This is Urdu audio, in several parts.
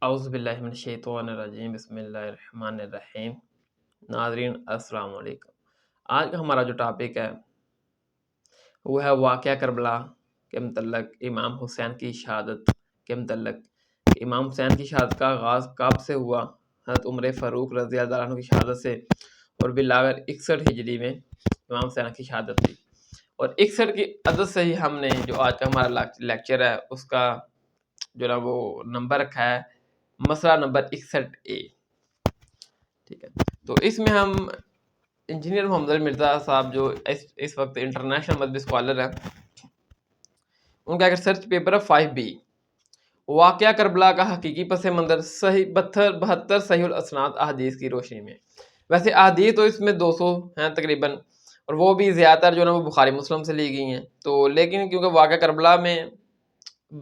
اعوذ باللہ من الشیطان الرجیم، بسم اللہ الرحمن الرحیم۔ ناظرین السلام علیکم۔ آج کا ہمارا جو ٹاپک ہے وہ ہے واقعہ کربلا کے متعلق، امام حسین کی شہادت کے متعلق۔ امام حسین کی شہادت کا آغاز کب سے ہوا؟ حضرت عمر فاروق رضی اللہ عنہ کی شہادت سے، اور بالآخر 61 ہجری میں امام حسین کی شہادت تھی۔ اور 61 کی عدد سے ہی ہم نے جو آج کا ہمارا لیکچر ہے اس کا جو نا وہ نمبر رکھا ہے، مسئلہ نمبر 61A۔ ٹھیک ہے، تو اس میں ہم انجینئر محمد علی مرزا صاحب جو اس وقت انٹرنیشنل مذہبی اسکالر ہیں، ان کا ایک ریسرچ پیپر ہے 5B، واقعہ کربلا کا حقیقی پس منظر، صحیح 72 صحیح الاسناد احادیث کی روشنی میں۔ ویسے احادیث تو اس میں 200 ہیں تقریباً، اور وہ بھی زیادہ تر جو نا وہ بخاری مسلم سے لی گئی ہیں، تو لیکن کیونکہ واقعہ کربلا میں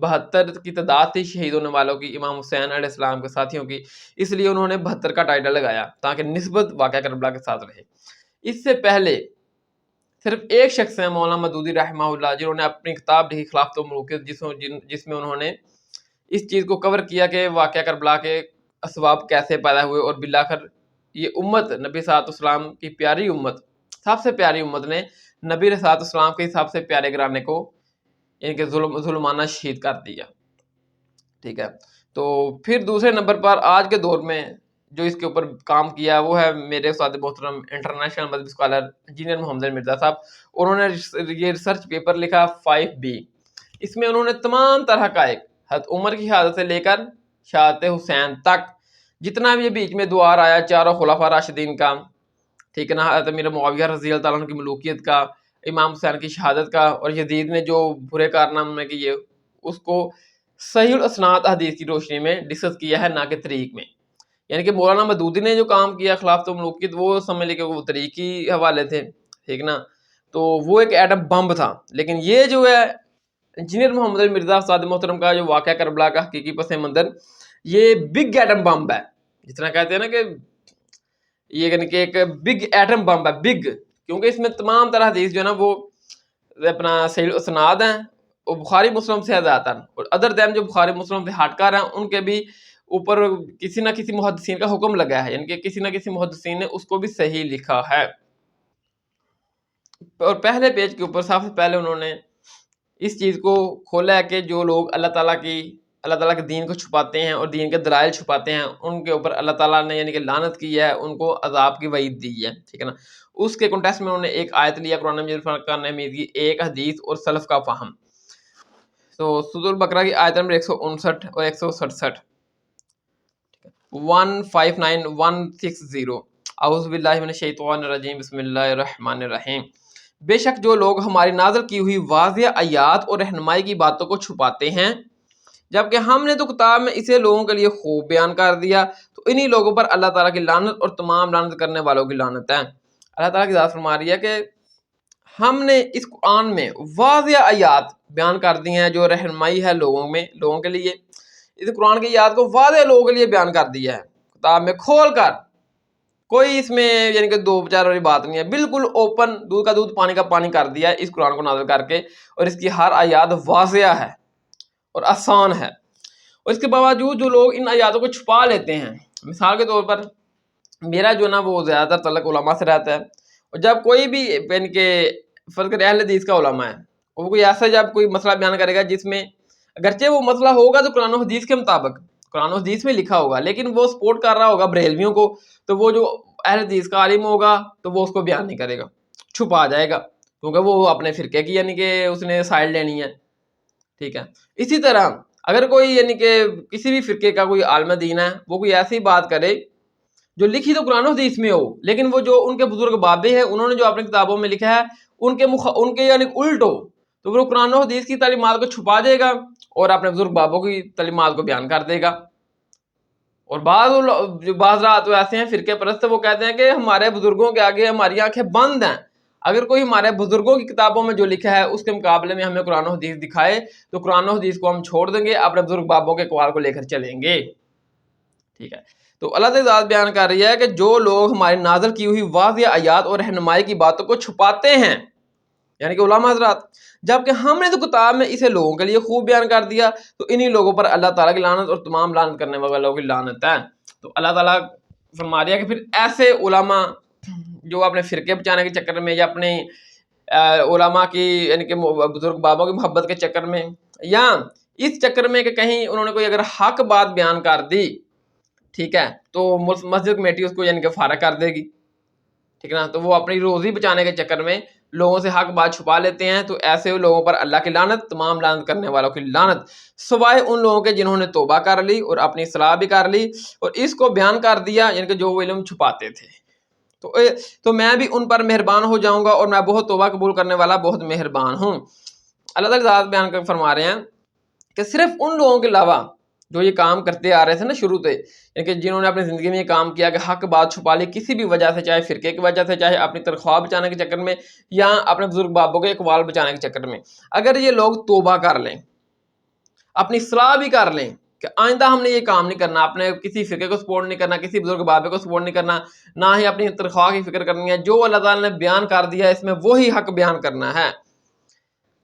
72 کی تعداد تھی شہید ہونے والوں کی، امام حسین علیہ السلام کے ساتھیوں کی، اس لیے انہوں نے 72 کا ٹائٹل لگایا تاکہ نسبت واقعہ کربلا کے ساتھ رہے۔ اس سے پہلے صرف ایک شخص ہیں، مولانا مودودی رحمہ اللہ، جنہوں نے اپنی کتاب لکھی خلافت و ملوکیت، جس میں انہوں نے اس چیز کو کور کیا کہ واقعہ کربلا کے اسباب کیسے پیدا ہوئے، اور بالآخر یہ امت، نبی صلی اللہ علیہ وسلم کی پیاری امت، سب سے پیاری امت نے نبی صلی اللہ علیہ وسلم کے سب سے پیارے گھرانے کو ان کے ظلمانہ شہید کر دیا۔ ٹھیک ہے، تو پھر دوسرے نمبر پر آج کے دور میں جو اس کے اوپر کام کیا وہ ہے میرے استاد محترم انٹرنیشنل مذہبی اسکالر انجینئر محمد علی مرزا صاحب۔ انہوں نے یہ ریسرچ پیپر لکھا 5B۔ اس میں انہوں نے تمام طرح کا ایک حضرت عمر کی شہادت سے لے کر شہادت حسین تک جتنا بھی بیچ میں دوار آیا، چاروں خلفاء راشدین کا، ٹھیک ہے نا، حضرت امیر معاویہ رضی اللہ تعالیٰ عنہ کی ملوکیت کا، امام حسین کی شہادت کا، اور یزید نے جو برے کارنامے کیے اس کو صحیح الاسناد حدیث کی روشنی میں ڈسکس کیا ہے، نہ کہ طریق میں۔ یعنی کہ مولانا مودودی نے جو کام کیا خلافت و ملوکیت، وہ سمجھ لے کہ وہ طریقی حوالے تھے، ٹھیک نا، تو وہ ایک ایٹم بم تھا۔ لیکن یہ جو ہے انجینئر محمد علی مرزا استاد محترم کا جو واقعہ کربلا کا حقیقی پس منظر، یہ بگ ایٹم بم ہے، جس طرح کہتے ہیں نا کہ یہ یعنی کہ ایک بگ ایٹم بم ہے، بگ، کیونکہ اس میں تمام طرح حدیث جو ہے نا وہ اپنا صحیح الاسناد ہیں، وہ بخاری مسلم سے زیادہ تر، اور ادر دین جو بخاری مسلم سے ہٹ کر ہیں ان کے بھی اوپر کسی نہ کسی محدثین کا حکم لگا ہے، یعنی کہ کسی نہ کسی محدثین نے اس کو بھی صحیح لکھا ہے۔ اور پہلے پیج کے اوپر سب سے پہلے انہوں نے اس چیز کو کھولا ہے کہ جو لوگ اللہ تعالیٰ کے دین کو چھپاتے ہیں اور دین کے دلائل چھپاتے ہیں، ان کے اوپر اللہ تعالیٰ نے یعنی کہ لعنت کی ہے، ان کو عذاب کی وعید دی ہے، ٹھیک ہے نا۔ اس کے کنٹیکسٹ میں انہوں نے ایک آیت لیا قرآن مجید فرقان حمید کی، ایک حدیث اور سلف کا فہم۔ تو سورۃ البقرہ کی آیت نمبر 159 اور 167، 159 160، اعوذ باللہ من الشیطان الرجیم، بسم اللہ الرحمن الرحیم۔ بے شک جو لوگ ہماری نازل کی ہوئی واضح آیات اور رہنمائی کی باتوں کو چھپاتے ہیں، جبکہ ہم نے تو کتاب میں اسے لوگوں کے لیے خوب بیان کر دیا، تو انہی لوگوں پر اللہ تعالیٰ کی لعنت اور تمام لعنت کرنے والوں کی لعنت ہے۔ اللہ تعالیٰ کی ذات فرما رہی ہے کہ ہم نے اس قرآن میں واضح آیات بیان کر دی ہیں جو رہنمائی ہے لوگوں کے لیے۔ اس قرآن کی آیات کو واضح لوگوں کے لیے بیان کر دیا ہے، کتاب میں کھول کر، کوئی اس میں یعنی کہ دو بچار والی بات نہیں ہے، بالکل اوپن، دودھ کا دودھ پانی کا پانی کر دیا ہے اس قرآن کو نازل کر کے، اور اس کی ہر آیات واضح ہے اور آسان ہے۔ اور اس کے باوجود جو لوگ ان آیاتوں کو چھپا لیتے ہیں، مثال کے طور پر میرا جو نا وہ زیادہ تر تعلق علماء سے رہتا ہے، اور جب کوئی بھی یعنی کہ فرض کریں اہل حدیث کا علماء ہے، اور وہ کوئی ایسا جب کوئی مسئلہ بیان کرے گا جس میں اگرچہ وہ مسئلہ ہوگا تو قرآن و حدیث کے مطابق، قرآن و حدیث میں لکھا ہوگا، لیکن وہ سپورٹ کر رہا ہوگا بریلویوں کو، تو وہ جو اہل حدیث کا عالم ہوگا تو وہ اس کو بیان نہیں کرے گا، چھپا جائے گا، کیونکہ وہ اپنے فرقے کی یعنی کہ اس نے سائڈ لینی ہے، ٹھیک ہے۔ اسی طرح اگر کوئی یعنی کہ کسی بھی فرقے کا کوئی عالم دین ہے، وہ کوئی ایسی بات کرے جو لکھی تو قرآن و حدیث میں ہو، لیکن وہ جو ان کے بزرگ بابے ہیں انہوں نے جو اپنی کتابوں میں لکھا ہے ان کے یعنی الٹ ہو، تو وہ قرآن و حدیث کی تعلیمات کو چھپا دے گا اور اپنے بزرگ بابوں کی تعلیمات کو بیان کر دے گا۔ اور بعض رات تو ایسے ہیں فرقے پرست، وہ کہتے ہیں کہ ہمارے بزرگوں کے آگے ہماری آنکھیں بند ہیں، اگر کوئی ہمارے بزرگوں کی کتابوں میں جو لکھا ہے اس کے مقابلے میں ہمیں قرآن و حدیث دکھائے تو قرآن و حدیث کو ہم چھوڑ دیں گے، اپنے بزرگ بابوں کے اقوال کو لے کر چلیں گے، ٹھیک ہے۔ تو اللہ تعالیٰ ذات بیان کر رہی ہے کہ جو لوگ ہماری نازل کی ہوئی واضح آیات اور رہنمائی کی باتوں کو چھپاتے ہیں، یعنی کہ علماء حضرات، جبکہ ہم نے تو کتاب میں اسے لوگوں کے لیے خوب بیان کر دیا، تو انہی لوگوں پر اللہ تعالیٰ کی لعنت اور تمام لعنت کرنے والوں کی لعنت ہے۔ تو اللہ تعالیٰ فرما دیا کہ پھر ایسے علماء جو اپنے فرقے بچانے کے چکر میں یا اپنے علماء کی یعنی کہ بزرگ بابوں کی محبت کے چکر میں یا اس چکر میں کہ کہیں انہوں نے کوئی اگر حق بات بیان کر دی، ٹھیک ہے، تو مسجد کمیٹی اس کو یعنی کہ فارغ کر دے گی، ٹھیک ہے نا، تو وہ اپنی روزی بچانے کے چکر میں لوگوں سے حق بات چھپا لیتے ہیں، تو ایسے لوگوں پر اللہ کی لعنت، تمام لعنت کرنے والوں کی لعنت، سوائے ان لوگوں کے جنہوں نے توبہ کر لی اور اپنی اصلاح بھی کر لی اور اس کو بیان کر دیا یعنی کہ جو وہ علم چھپاتے تھے، تو میں بھی ان پر مہربان ہو جاؤں گا اور میں بہت توبہ قبول کرنے والا بہت مہربان ہوں۔ اللہ تعالیٰ ذات بیان کر فرما رہے ہیں کہ صرف ان لوگوں کے علاوہ جو یہ کام کرتے آ رہے تھے نا شروع سے، یعنی کہ جنہوں نے اپنی زندگی میں یہ کام کیا کہ حق بات چھپا لی کسی بھی وجہ سے، چاہے فرقے کی وجہ سے، چاہے اپنی تنخواہ بچانے کے چکر میں یا اپنے بزرگ بابوں کے اقوال بچانے کے چکر میں، اگر یہ لوگ توبہ کر لیں، اپنی اصلاح بھی کر لیں کہ آئندہ ہم نے یہ کام نہیں کرنا، اپنے کسی فرقے کو سپورٹ نہیں کرنا، کسی بزرگ بابے کو سپورٹ نہیں کرنا، نہ ہی اپنی تنخواہ کی فکر کرنی ہے، جو اللہ تعالیٰ نے بیان کر دیا ہے اس میں وہی حق بیان کرنا ہے،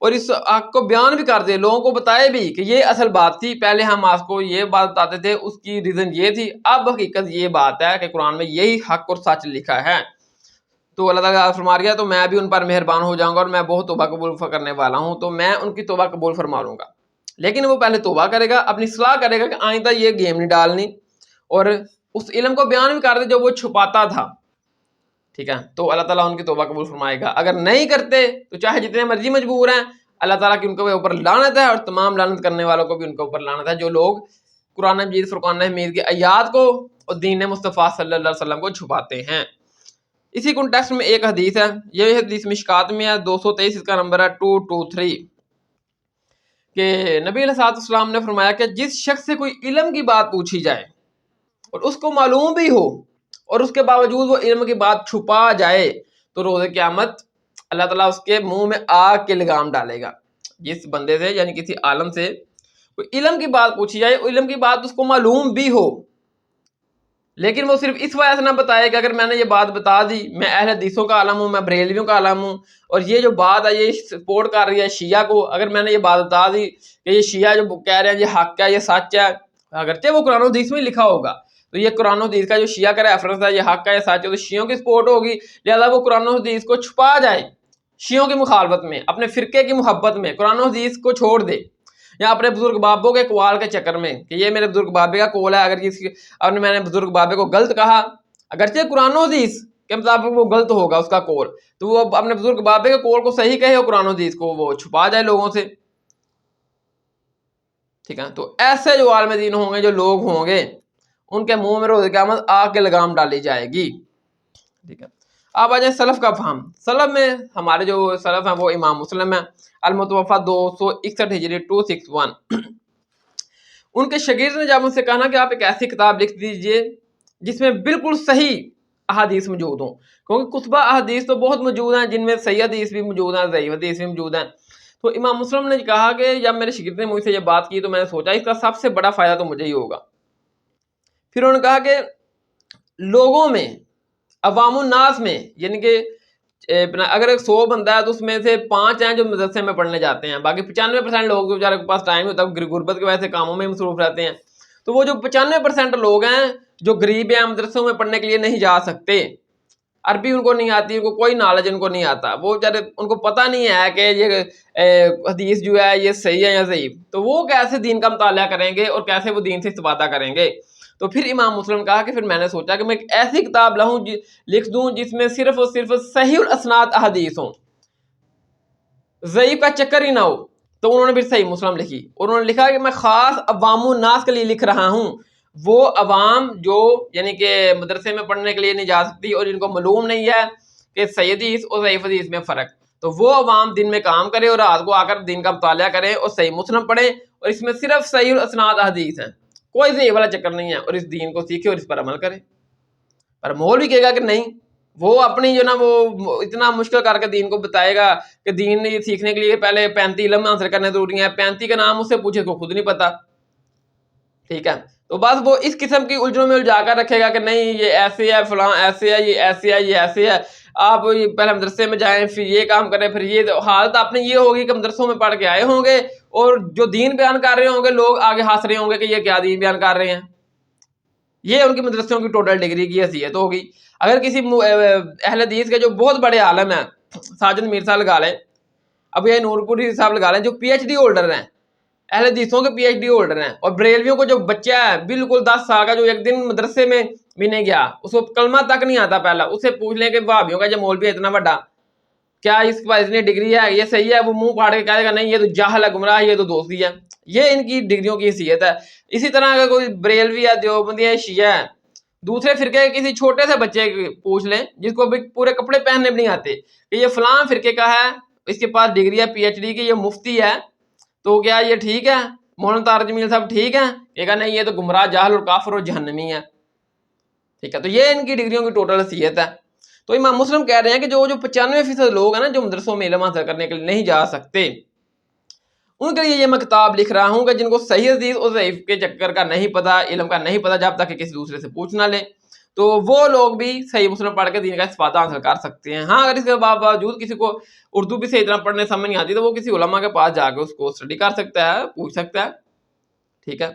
اور اس حق کو بیان بھی کر دے، لوگوں کو بتائے بھی کہ یہ اصل بات تھی، پہلے ہم آپ کو یہ بات بتاتے تھے، اس کی ریزن یہ تھی، اب حقیقت یہ بات ہے کہ قرآن میں یہی حق اور سچ لکھا ہے۔ تو اللہ تعالیٰ فرما رہا ہے تو میں بھی ان پر مہربان ہو جاؤں گا اور میں بہت توبہ قبول کرنے والا ہوں، تو میں ان کی توبہ قبول فرما لوں گا، لیکن وہ پہلے توبہ کرے گا، اپنی اصلاح کرے گا کہ آئندہ یہ گیم نہیں ڈالنی، اور اس علم کو بیان بھی کر دے جو وہ چھپاتا تھا، ٹھیک ہے، تو اللہ تعالیٰ ان کی توبہ قبول فرمائے گا۔ اگر نہیں کرتے تو چاہے جتنے مرضی مجبور ہیں، اللہ تعالیٰ کی ان کے اوپر لعنت ہے اور تمام لعنت کرنے والوں کو بھی ان کے اوپر لعنت ہے جو لوگ قرآن مجید فرقان حمید کی آیات کو اور دین مصطفیٰ صلی اللہ علیہ وسلم کو چھپاتے ہیں۔ اسی کنٹیکسٹ میں ایک حدیث ہے، یہ حدیث مشکات میں ہے 223، اس کا نمبر ہے 223، کہ نبی علیہ السلام نے فرمایا کہ جس شخص سے کوئی علم کی بات پوچھی جائے اور اس کو معلوم بھی ہو اور اس کے باوجود وہ علم کی بات چھپا جائے، تو روز قیامت اللہ تعالیٰ اس کے منہ میں آگ کے لگام ڈالے گا۔ جس بندے سے یعنی کسی عالم سے کوئی علم کی بات پوچھی جائے، علم کی بات اس کو معلوم بھی ہو، لیکن وہ صرف اس وجہ سے نہ بتائے کہ اگر میں نے یہ بات بتا دی، میں اہل حدیثوں کا عالم ہوں، میں بریلویوں کا عالم ہوں، اور یہ جو بات ہے یہ سپورٹ کر رہی ہے شیعہ کو، اگر میں نے یہ بات بتا دی کہ یہ شیعہ جو کہہ رہے ہیں یہ حق ہے، یہ سچ ہے، اگرچہ وہ قرآن و حدیث میں لکھا ہوگا، تو یہ قرآن و حدیث کا جو شیعہ کا ریفرنس ہے یہ حق ہے، یہ سچ ہے، تو شیعوں کی سپورٹ ہوگی، لہذا وہ قرآن و حدیث کو چھپا جائے شیعوں کی مخالفت میں، اپنے فرقے کی محبت میں، قرآن و حدیث کو چھوڑ دے، یا اپنے بزرگ بابوں کے اقوال کے چکر میں کہ یہ میرے بزرگ بابے کا قول ہے، اگر میں نے بزرگ بابے کو غلط کہا، اگرچہ قرآن و حدیث کے مطابق وہ غلط ہوگا اس کا قول، تو وہ اپنے بزرگ بابے کے قول کو صحیح کہے اور قرآن و حدیث کو وہ چھپا جائے لوگوں سے، ٹھیک ہے۔ تو ایسے جو عالم دین ہوں گے، جو لوگ ہوں گے، ان کے منہ میں روز قیامت آگ کے لگام ڈالی جائے گی، ٹھیک ہے۔ اب آ جائیں سلف کا فہم۔ سلف میں ہمارے جو سلف ہیں وہ امام مسلم ہیں، المتوفا 261 ہجری 261۔ ان کے شاگرد نے جب ان سے کہا کہ آپ ایک ایسی کتاب لکھ دیجئے جس میں بالکل صحیح احادیث موجود ہوں، کیونکہ کتبہ احادیث تو بہت موجود ہیں، جن میں صحیح حدیث بھی موجود ہیں، ضعیف حدیث بھی موجود ہیں۔ تو امام مسلم نے کہا کہ جب میرے شاگرد نے مجھ سے یہ بات کی تو میں نے سوچا اس کا سب سے بڑا فائدہ تو مجھے ہی ہوگا۔ پھر انہوں نے کہا کہ لوگوں میں، عوام الناس میں، یعنی کہ اگر ایک 100 بندہ ہے تو اس میں سے 5 ہیں جو مدرسے میں پڑھنے جاتے ہیں، باقی 95% لوگ بیچارے کے پاس ٹائم ہوتا ہے، غربت کی وجہ سے کاموں میں مصروف رہتے ہیں، تو وہ جو 95% لوگ ہیں جو غریب ہیں، مدرسوں میں پڑھنے کے لیے نہیں جا سکتے، عربی ان کو نہیں آتی، ان کو کوئی نالج ان کو نہیں آتا، وہ بیچارے ان کو پتہ نہیں ہے کہ یہ حدیث جو ہے یہ صحیح ہے یا ضعیف، تو وہ کیسے دین کا مطالعہ کریں گے اور کیسے وہ دین سے استفادہ کریں گے؟ تو پھر امام مسلم کہا کہ پھر میں نے سوچا کہ میں ایک ایسی کتاب لکھ دوں جس میں صرف اور صرف صحیح الاسناد احادیث ہوں، ضعیف کا چکر ہی نہ ہو۔ تو انہوں نے پھر صحیح مسلم لکھی، اور انہوں نے لکھا کہ میں خاص عوام الناس کے لیے لکھ رہا ہوں، وہ عوام جو یعنی کہ مدرسے میں پڑھنے کے لیے نہیں جا سکتی اور ان کو معلوم نہیں ہے کہ صحیح حدیث اور ضعیف حدیث میں فرق، تو وہ عوام دن میں کام کرے اور رات کو آ کر دین کا مطالعہ کریں اور صحیح مسلم پڑھیں، اور اس میں صرف صحیح الاسناد احادیث ہیں، کوئی ضعیف والا چکر نہیں ہے، اور اس دین کو سیکھے اور اس پر عمل کرے۔ پر مول بھی کہے گا کہ نہیں، وہ اپنی جو نا وہ اتنا مشکل کر کے دین کو بتائے گا کہ دین یہ سیکھنے کے لیے پہلے 35 علم حاصل کرنے ضروری ہیں، 35 کا نام اس سے پوچھے کو خود نہیں پتا، ٹھیک ہے۔ تو بس وہ اس قسم کی الجھنوں میں الجھا کر رکھے گا کہ نہیں یہ ایسے ہے، فلاں ایسے ہے، یہ ایسے ہے، یہ ایسے ہے، آپ پہلے مدرسے میں جائیں پھر یہ کام کریں، پھر یہ حالت آپ نے یہ ہوگی کہ مدرسوں میں پڑھ کے آئے ہوں گے اور جو دین بیان کر رہے ہوں گے لوگ آگے ہنس رہے ہوں گے کہ یہ کیا دین بیان کر رہے ہیں. یہ ان کی مدرسوں کی ٹوٹل ڈگری کی حیثیت ہوگی. اگر کسی اہل حدیث کے جو بہت بڑے عالم ہیں، ساجد میر صاحب لگا لیں، اب یہ نور پوری صاحب لگا لیں، جو پی ایچ ڈی ہولڈر ہیں، اہل حدیثوں کے پی ایچ ڈی ہولڈر ہیں، اور بریلویوں کو جو بچہ ہے بالکل 10 سال کا جو ایک دن مدرسے میں بھی نہیں گیا، اس کو کلمہ تک نہیں آتا پہلا، اس سے پوچھ لیں کہ وہابیوں کا جو مولوی ہے اتنا بڑا، کیا اس کے پاس اتنی ڈگری ہے، یہ صحیح ہے، وہ منہ پھاڑ کے کہے گا نہیں یہ تو جاہل ہے، گمراہ، یہ تو دوستی ہے. یہ ان کی ڈگریوں کی حیثیت ہے. اسی طرح اگر کوئی بریلوی ہے، دیوبندی ہے، شیعہ ہے، دوسرے فرقے کے کسی چھوٹے سے بچے پوچھ لیں جس کو بھی پورے کپڑے پہننے بھی نہیں آتے کہ یہ فلاں فرقے کا ہے، اس کے پاس ڈگری ہے پی ایچ ڈی کی، یہ مفتی ہے، تو کیا یہ ٹھیک ہے؟ مولانا طارق جمیل صاحب ٹھیک ہے؟ یہ کہا نہیں یہ تو گمراہ، جاہل اور کافر اور جہنمی ہے. ٹھیک ہے، تو یہ ان کی ڈگریوں کی ٹوٹل حیثیت ہے. تو امام مسلم کہہ رہے ہیں کہ جو 95% لوگ ہیں نا جو مدرسوں میں علم حاصل کرنے کے لیے نہیں جا سکتے، ان کے لیے یہ میں کتاب لکھ رہا ہوں کہ جن کو صحیح حدیث اور ضعیف کے چکر کا نہیں پتا، علم کا نہیں پتا، جب تک کہ کسی دوسرے سے پوچھ نہ لیں، تو وہ لوگ بھی صحیح مسلم پڑھ کے دین کا استفادہ حاصل کر سکتے ہیں. ہاں اگر اس کے باوجود کسی کو اردو بھی صحیح طرح پڑھنے سمجھ نہیں آتی تو وہ کسی علماء کے پاس جا کے اس کو اسٹڈی کر سکتا ہے، پوچھ سکتا ہے. ٹھیک ہے،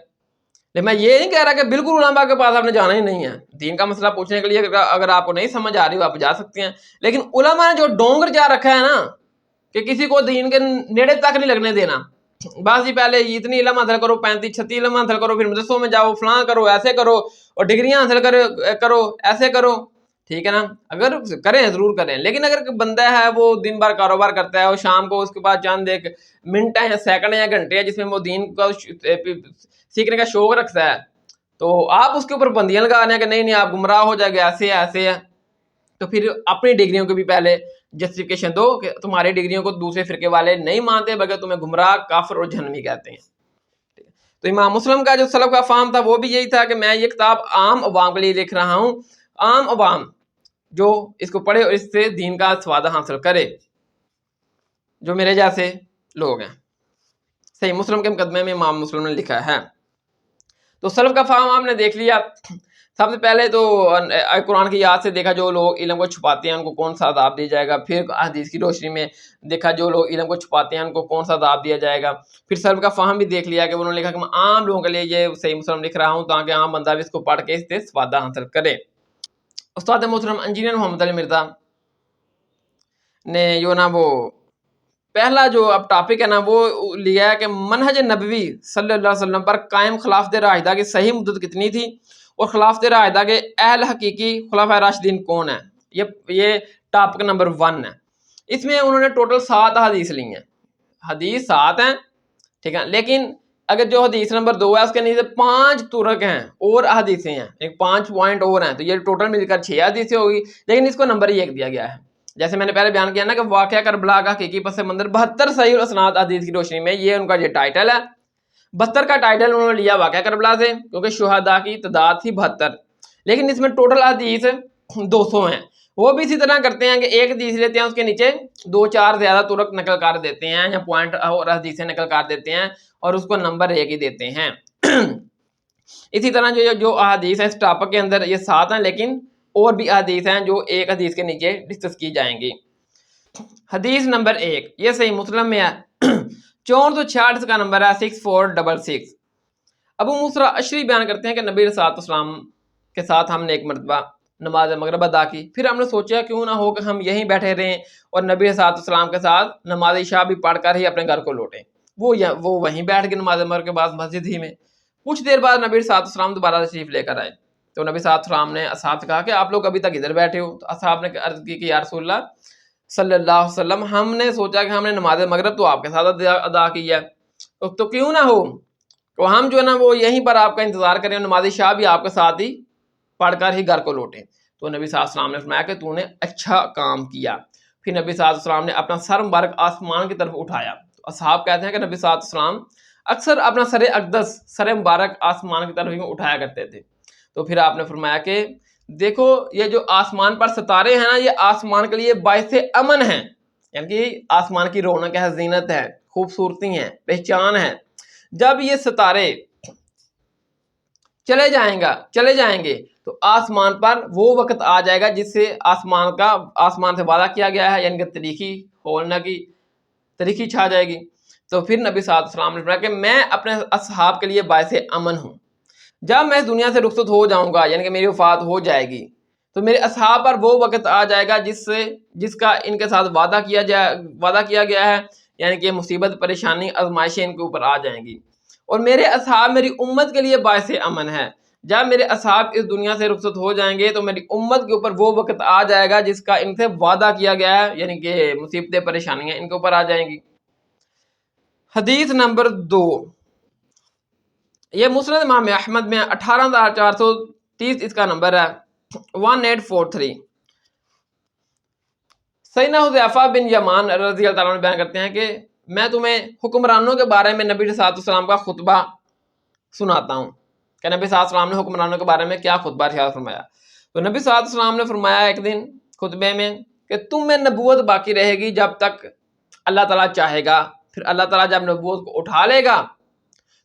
لیکن میں یہ نہیں کہہ رہا کہ بالکل علماء کے پاس آپ نے جانا ہی نہیں ہے. دین کا مسئلہ پوچھنے کے لیے اگر آپ کو نہیں سمجھ آ رہی ہو آپ جا سکتے ہیں، لیکن علماء نے جو ڈونگر جا رکھا ہے نا کہ کسی کو دین کے نیڑے تک نہیں لگنے دینا، بس جی پہلے اتنی علم حاصل کرو، 35-36 علم حاصل کرو، پھر مدرسوں میں جاؤ، فلاں کرو، ایسے کرو، اور ڈگریاں حاصل کرو، ایسے کرو. ٹھیک ہے نا، اگر کریں ضرور کریں، لیکن اگر بندہ ہے وہ دن بھر کاروبار کرتا ہے اور شام کو اس کے پاس چند ایک منٹ ہے یا سیکنڈ یا گھنٹے ہے جس میں وہ دین کا سیکھنے کا شوق رکھتا ہے، تو آپ اس کے اوپر بندیاں لگا رہے ہیں کہ نہیں نہیں آپ گمراہ ہو جائے گا، ایسے ہے. تو پھر اپنی ڈگریوں کو بھی پہلے جسٹیفیکیشن دو کہ تمہاری ڈگریوں کو دوسرے فرقے والے نہیں مانتے بلکہ تمہیں گمراہ، کافر اور جہنمی کہتے ہیں. تو امام مسلم کا جو سلف کا فہم تھا وہ بھی یہی تھا کہ میں یہ کتاب عام عوام کے لیے لکھ رہا ہوں، عام عوام جو اس کو پڑھے اور اس سے دین کا استفادہ حاصل کرے، جو میرے جیسے لوگ ہیں. صحیح مسلم کے مقدمے میں امام مسلم نے لکھا ہے. تو سلف کا فہم آپ نے دیکھ لیا. سب سے پہلے تو قرآن کی یاد سے دیکھا جو لوگ علم کو چھپاتے ہیں ان کو کون سا عذاب دیا جائے گا، پھر حدیث کی روشنی میں دیکھا جو لوگ علم کو چھپاتے ہیں ان کو کون سا عذاب دیا جائے گا، پھر سلف کا فہم بھی دیکھ لیا کہ انہوں نے لکھا کہ میں عام لوگوں کے لیے یہ صحیح مسلم لکھ رہا ہوں تاکہ عام بندہ بھی اس کو پڑھ کے اس سے استفادہ حاصل کرے. استاد محترم انجینئر محمد علی مرزا نے جو نا وہ پہلا جو اب ٹاپک ہے نا وہ لیا ہے کہ منہج نبوی صلی اللہ علیہ وسلم پر قائم خلافت راشدہ کی صحیح مدت کتنی تھی اور خلافت راشدہ کے اہل حقیقی خلفائے راشدین کون ہیں. یہ ٹاپک نمبر 1 ہے. اس میں انہوں نے ٹوٹل 7 حدیث لی ہیں. حدیث 7 ہیں، ٹھیک ہے، لیکن اگر جو حدیث نمبر 2 ہے اس کے نیچے 5 طرق ہیں اور حدیثیں ہیں، ایک 5 پوائنٹ اور ہیں، تو یہ ٹوٹل مل کر 6 حدیثیں ہوگی، لیکن اس کو نمبر 1 دیا گیا ہے. جیسے میں نے پہلے بیان کیا نا کہ واقعہ کربلا کا حقیقی پس منظر 72 صحیح الاسناد حدیث کی روشنی میں، یہ ان کا یہ ٹائٹل ہے. 72 کا ٹائٹل انہوں نے لیا واقعہ کربلا سے کیونکہ شہداء کی تعداد تھی 72، لیکن اس میں ٹوٹل حدیث 200 ہیں. وہ بھی اسی طرح کرتے ہیں کہ ایک حدیث لیتے ہیں اس کے نیچے 2-4 زیادہ طرق نقل کر دیتے ہیں یا پوائنٹ اور حدیثیں نقل کر دیتے ہیں اور اس کو نمبر 1 ہی دیتے ہیں. اسی طرح جو احادیث ہیں اس ٹاپک کے اندر یہ 7 ہیں، لیکن اور بھی حدیث ہیں جو ایک حدیث کے نیچے ڈسکس کی جائیں گی. حدیث نمبر 1 یہ صحیح مسلم میں ہے، 466 کا نمبر ہے 6466. ابو موسیٰ اشعری بیان کرتے ہیں کہ نبی صلی اللہ علیہ وسلم کے ساتھ ہم نے ایک مرتبہ نماز مغرب ادا کی، پھر ہم نے سوچا کیوں نہ ہو کہ ہم یہیں بیٹھے رہیں اور نبی صلی اللہ علیہ وسلم کے ساتھ نماز عشاء بھی پڑھ کر ہی اپنے گھر کو لوٹیں. وہ وہیں بیٹھ کے نماز مغرب کے بعد مسجد ہی میں. کچھ دیر بعد نبی صلی اللہ علیہ وسلم دوبارہ تشریف لے کر آئے تو نبی صلی اللہ علیہ وسلم نے اصحاب سے کہا کہ آپ لوگ ابھی تک ادھر بیٹھے ہو. تو اصحاب نے عرض کی کہ یا رسول اللہ صلی اللہ علیہ وسلم ہم نے سوچا کہ ہم نے نماز مغرب تو آپ کے ساتھ ادا کی ہے تو کیوں نہ ہو تو ہم جو ہے نا وہ یہیں پر آپ کا انتظار کریں، نماز عشاء بھی آپ کے ساتھ ہی پڑھ کر ہی گھر کو لوٹیں. تو نبی صلی اللہ علیہ وسلم نے فرمایا کہ تو نے اچھا کام کیا. پھر نبی صلی اللہ علیہ وسلم نے اپنا سر مبارک آسمان کی طرف اٹھایا. تو اصحاب کہتے ہیں کہ نبی صلی اللہ علیہ وسلم اکثر اپنا سر اقدس، سر مبارک آسمان کی طرف اٹھایا کرتے تھے. تو پھر آپ نے فرمایا کہ دیکھو یہ جو آسمان پر ستارے ہیں نا یہ آسمان کے لیے باعث امن ہیں، یعنی کہ آسمان کی رونق ہے، زینت ہے، خوبصورتی ہے، پہچان ہے. جب یہ ستارے چلے جائیں گے تو آسمان پر وہ وقت آ جائے گا جس سے آسمان سے وعدہ کیا گیا ہے، یعنی کہ تاریکی کھولنے کی تاریکی چھا جائے گی۔ تو پھر نبی صلی اللہ علیہ وسلم نے فرمایا کہ میں اپنے اصحاب کے لیے باعث امن ہوں، جب میں اس دنیا سے رخصت ہو جاؤں گا، یعنی کہ میری وفات ہو جائے گی، تو میرے اصحاب پر وہ وقت آ جائے گا جس کا ان کے ساتھ وعدہ کیا گیا ہے، یعنی کہ مصیبت، پریشانی، آزمائشیں ان کے اوپر آ جائیں گی، اور میرے اصحاب میری امت کے لیے باعث امن ہے۔ جب میرے اصحاب اس دنیا سے رخصت ہو جائیں گے تو میری امت کے اوپر وہ وقت آ جائے گا جس کا ان سے وعدہ کیا گیا ہے، یعنی کہ مصیبتیں، پریشانیاں ان کے اوپر آ جائیں گی۔ حدیث نمبر 2، یہ مسند امام احمد میں 18,430 اس کا نمبر ہے، 1843۔ سیدنا حذیفہ بن یمان رضی اللہ تعالیٰ عنہ بیان کرتے ہیں کہ میں تمہیں حکمرانوں کے بارے میں نبی صلی اللہ علیہ وسلم کا خطبہ سناتا ہوں کہ نبی صلی اللہ علیہ وسلم نے حکمرانوں کے بارے میں کیا خطبہ ارشاد فرمایا۔ تو نبی صلی اللہ علیہ وسلم نے فرمایا ایک دن خطبے میں کہ تم میں نبوت باقی رہے گی جب تک اللہ تعالیٰ چاہے گا، پھر اللہ تعالیٰ جب نبوت کو اٹھا لے گا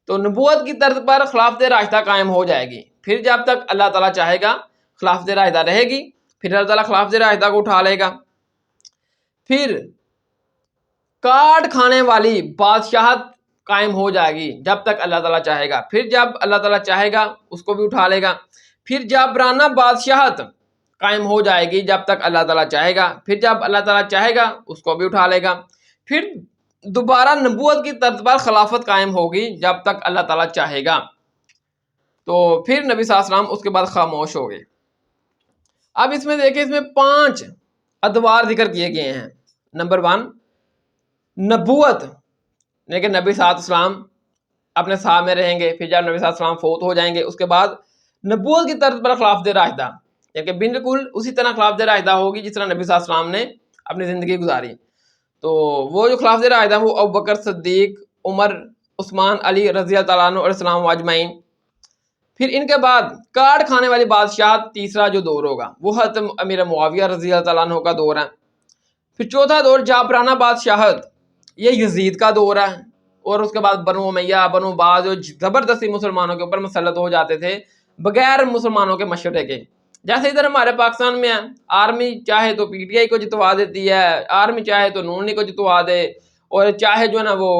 تو نبوت کی طرز پر خلافت راشدہ قائم ہو جائے گی، پھر جب تک اللہ تعالیٰ چاہے گا خلافت راشدہ رہے گی، پھر اللہ تعالیٰ خلافت راشدہ کو اٹھا لے گا۔ پھر کاٹ کھانے والی بادشاہت قائم ہو جائے گی جب تک اللہ تعالیٰ چاہے گا، پھر جب اللہ تعالیٰ چاہے گا اس کو بھی اٹھا لے گا۔ پھر جابرانہ بادشاہت قائم ہو جائے گی جب تک اللہ تعالیٰ چاہے گا، پھر جب اللہ تعالیٰ چاہے گا اس کو بھی اٹھا لے گا۔ پھر دوبارہ نبوت کی طرز پر خلافت قائم ہوگی جب تک اللہ تعالیٰ چاہے گا۔ تو پھر نبی صلی اللہ علیہ وسلم اس کے بعد خاموش ہو گئے۔ اب اس میں دیکھیں، اس میں 5 ادوار ذکر کیے گئے ہیں۔ نمبر 1 نبوت، لیکن نبی صلی اللہ علیہ وسلم اپنے صحابہ میں رہیں گے، پھر جب نبی صلی اللہ علیہ وسلم فوت ہو جائیں گے اس کے بعد نبوت کی طرز پر خلافت راشدہ، یعنی کہ بالکل اسی طرح خلافت راشدہ ہوگی جس طرح نبی صلی اللہ علیہ وسلم نے اپنی زندگی گزاری۔ تو وہ جو خلافت راشدہ وہ ابوبکر صدیق، عمر، عثمان، علی رضی اللہ تعالیٰ عنہ اور اسلام اجمعین۔ پھر ان کے بعد کاٹ کھانے والی بادشاہت، تیسرا جو دور ہوگا وہ حضرت امیر معاویہ رضی اللہ تعالیٰ عنہ کا دور ہے۔ پھر چوتھا دور جابرانہ بادشاہت، یہ یزید کا دور ہے، اور اس کے بعد بنو امیہ، بنو باز جو زبردستی مسلمانوں کے اوپر مسلط ہو جاتے تھے بغیر مسلمانوں کے مشورے کے۔ جیسے ادھر ہمارے پاکستان میں ہے، آرمی چاہے تو پی ٹی آئی کو جتوا دیتی ہے، آرمی چاہے تو نون لیگ کو جتوا دے، اور چاہے جو ہے نا وہ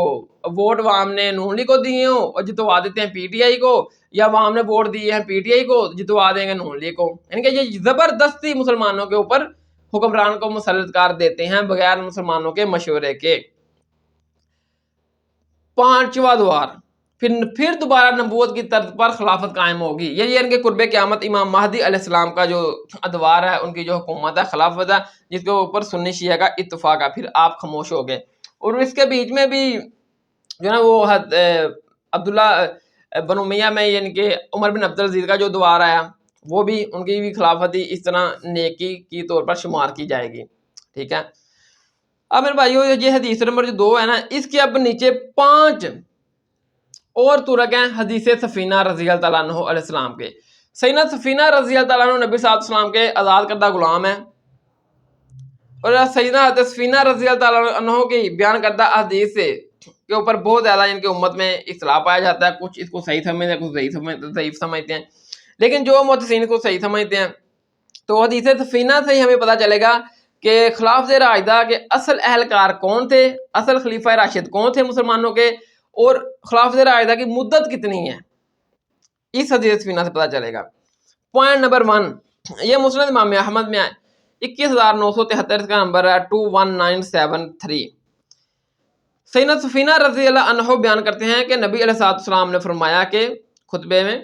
ووٹ عوام نے نون لیگ کو دیے ہوں اور جتوا دیتے ہیں پی ٹی آئی کو، یا عوام نے ووٹ دیے ہیں پی ٹی آئی کو جتوا دیں گے نون لیگ کو، یعنی کہ یہ زبردستی مسلمانوں کے اوپر حکمران کو مسلط کر دیتے ہیں بغیر مسلمانوں کے مشورے کے۔ 5واں دوار، پھر دوبارہ نبوت کی طرز پر خلافت قائم ہوگی، یہ ان کے قرب قیامت امام مہدی علیہ السلام کا جو ادوار ہے، ان کی جو حکومت ہے، خلافت ہے، جس کے اوپر سنی شیعہ کا اتفاق ہے۔ پھر آپ خاموش ہو گئے، اور اس کے بیچ میں بھی جو ہے نا وہ عبداللہ بن امیہ میں، یعنی کہ عمر بن عبدالعزیز کا جو دوار آیا، وہ بھی ان کی بھی خلافت ہی اس طرح نیکی کی طور پر شمار کی جائے گی۔ ٹھیک ہے، اب میرے بھائیو یہ حدیث نمبر جو 2 ہے نا، اس کے اب نیچے 5 اور طرق ہیں حدیث سفینہ رضی اللہ تعالیٰ عنہ علیہ السلام کے۔ سیدنا سفینہ رضی اللہ تعالیٰ عنہ نبی صلی اللہ علیہ وسلم کے آزاد کردہ غلام ہیں، اور سیدنا سفینہ رضی اللہ تعالیٰ عنہ کی بیان کردہ حدیث کے اوپر بہت زیادہ ان کے امت میں اختلاف پایا جاتا ہے، کچھ اس کو صحیح سمجھتے ہیں، کچھ ضعیف سمجھتے ہیں، لیکن جو محدثین کو صحیح سمجھتے ہیں تو حدیث سفینہ سے ہی ہمیں پتہ چلے گا کہ خلافت راشدہ کے اصل اہلکار کون تھے، اصل خلیفہ راشد کون تھے مسلمانوں کے، اور خلافت راشدہ کی مدت کتنی ہے، اس حدیث سفینہ سے پتہ چلے گا۔ پوائنٹ نمبر 1، یہ مسند امام احمد میں 21,973 کا نمبر ہے، 21973۔ سیدنا سفینہ رضی اللہ عنہ بیان کرتے ہیں کہ نبی علیہ الصلوۃ والسلام نے فرمایا کہ خطبے میں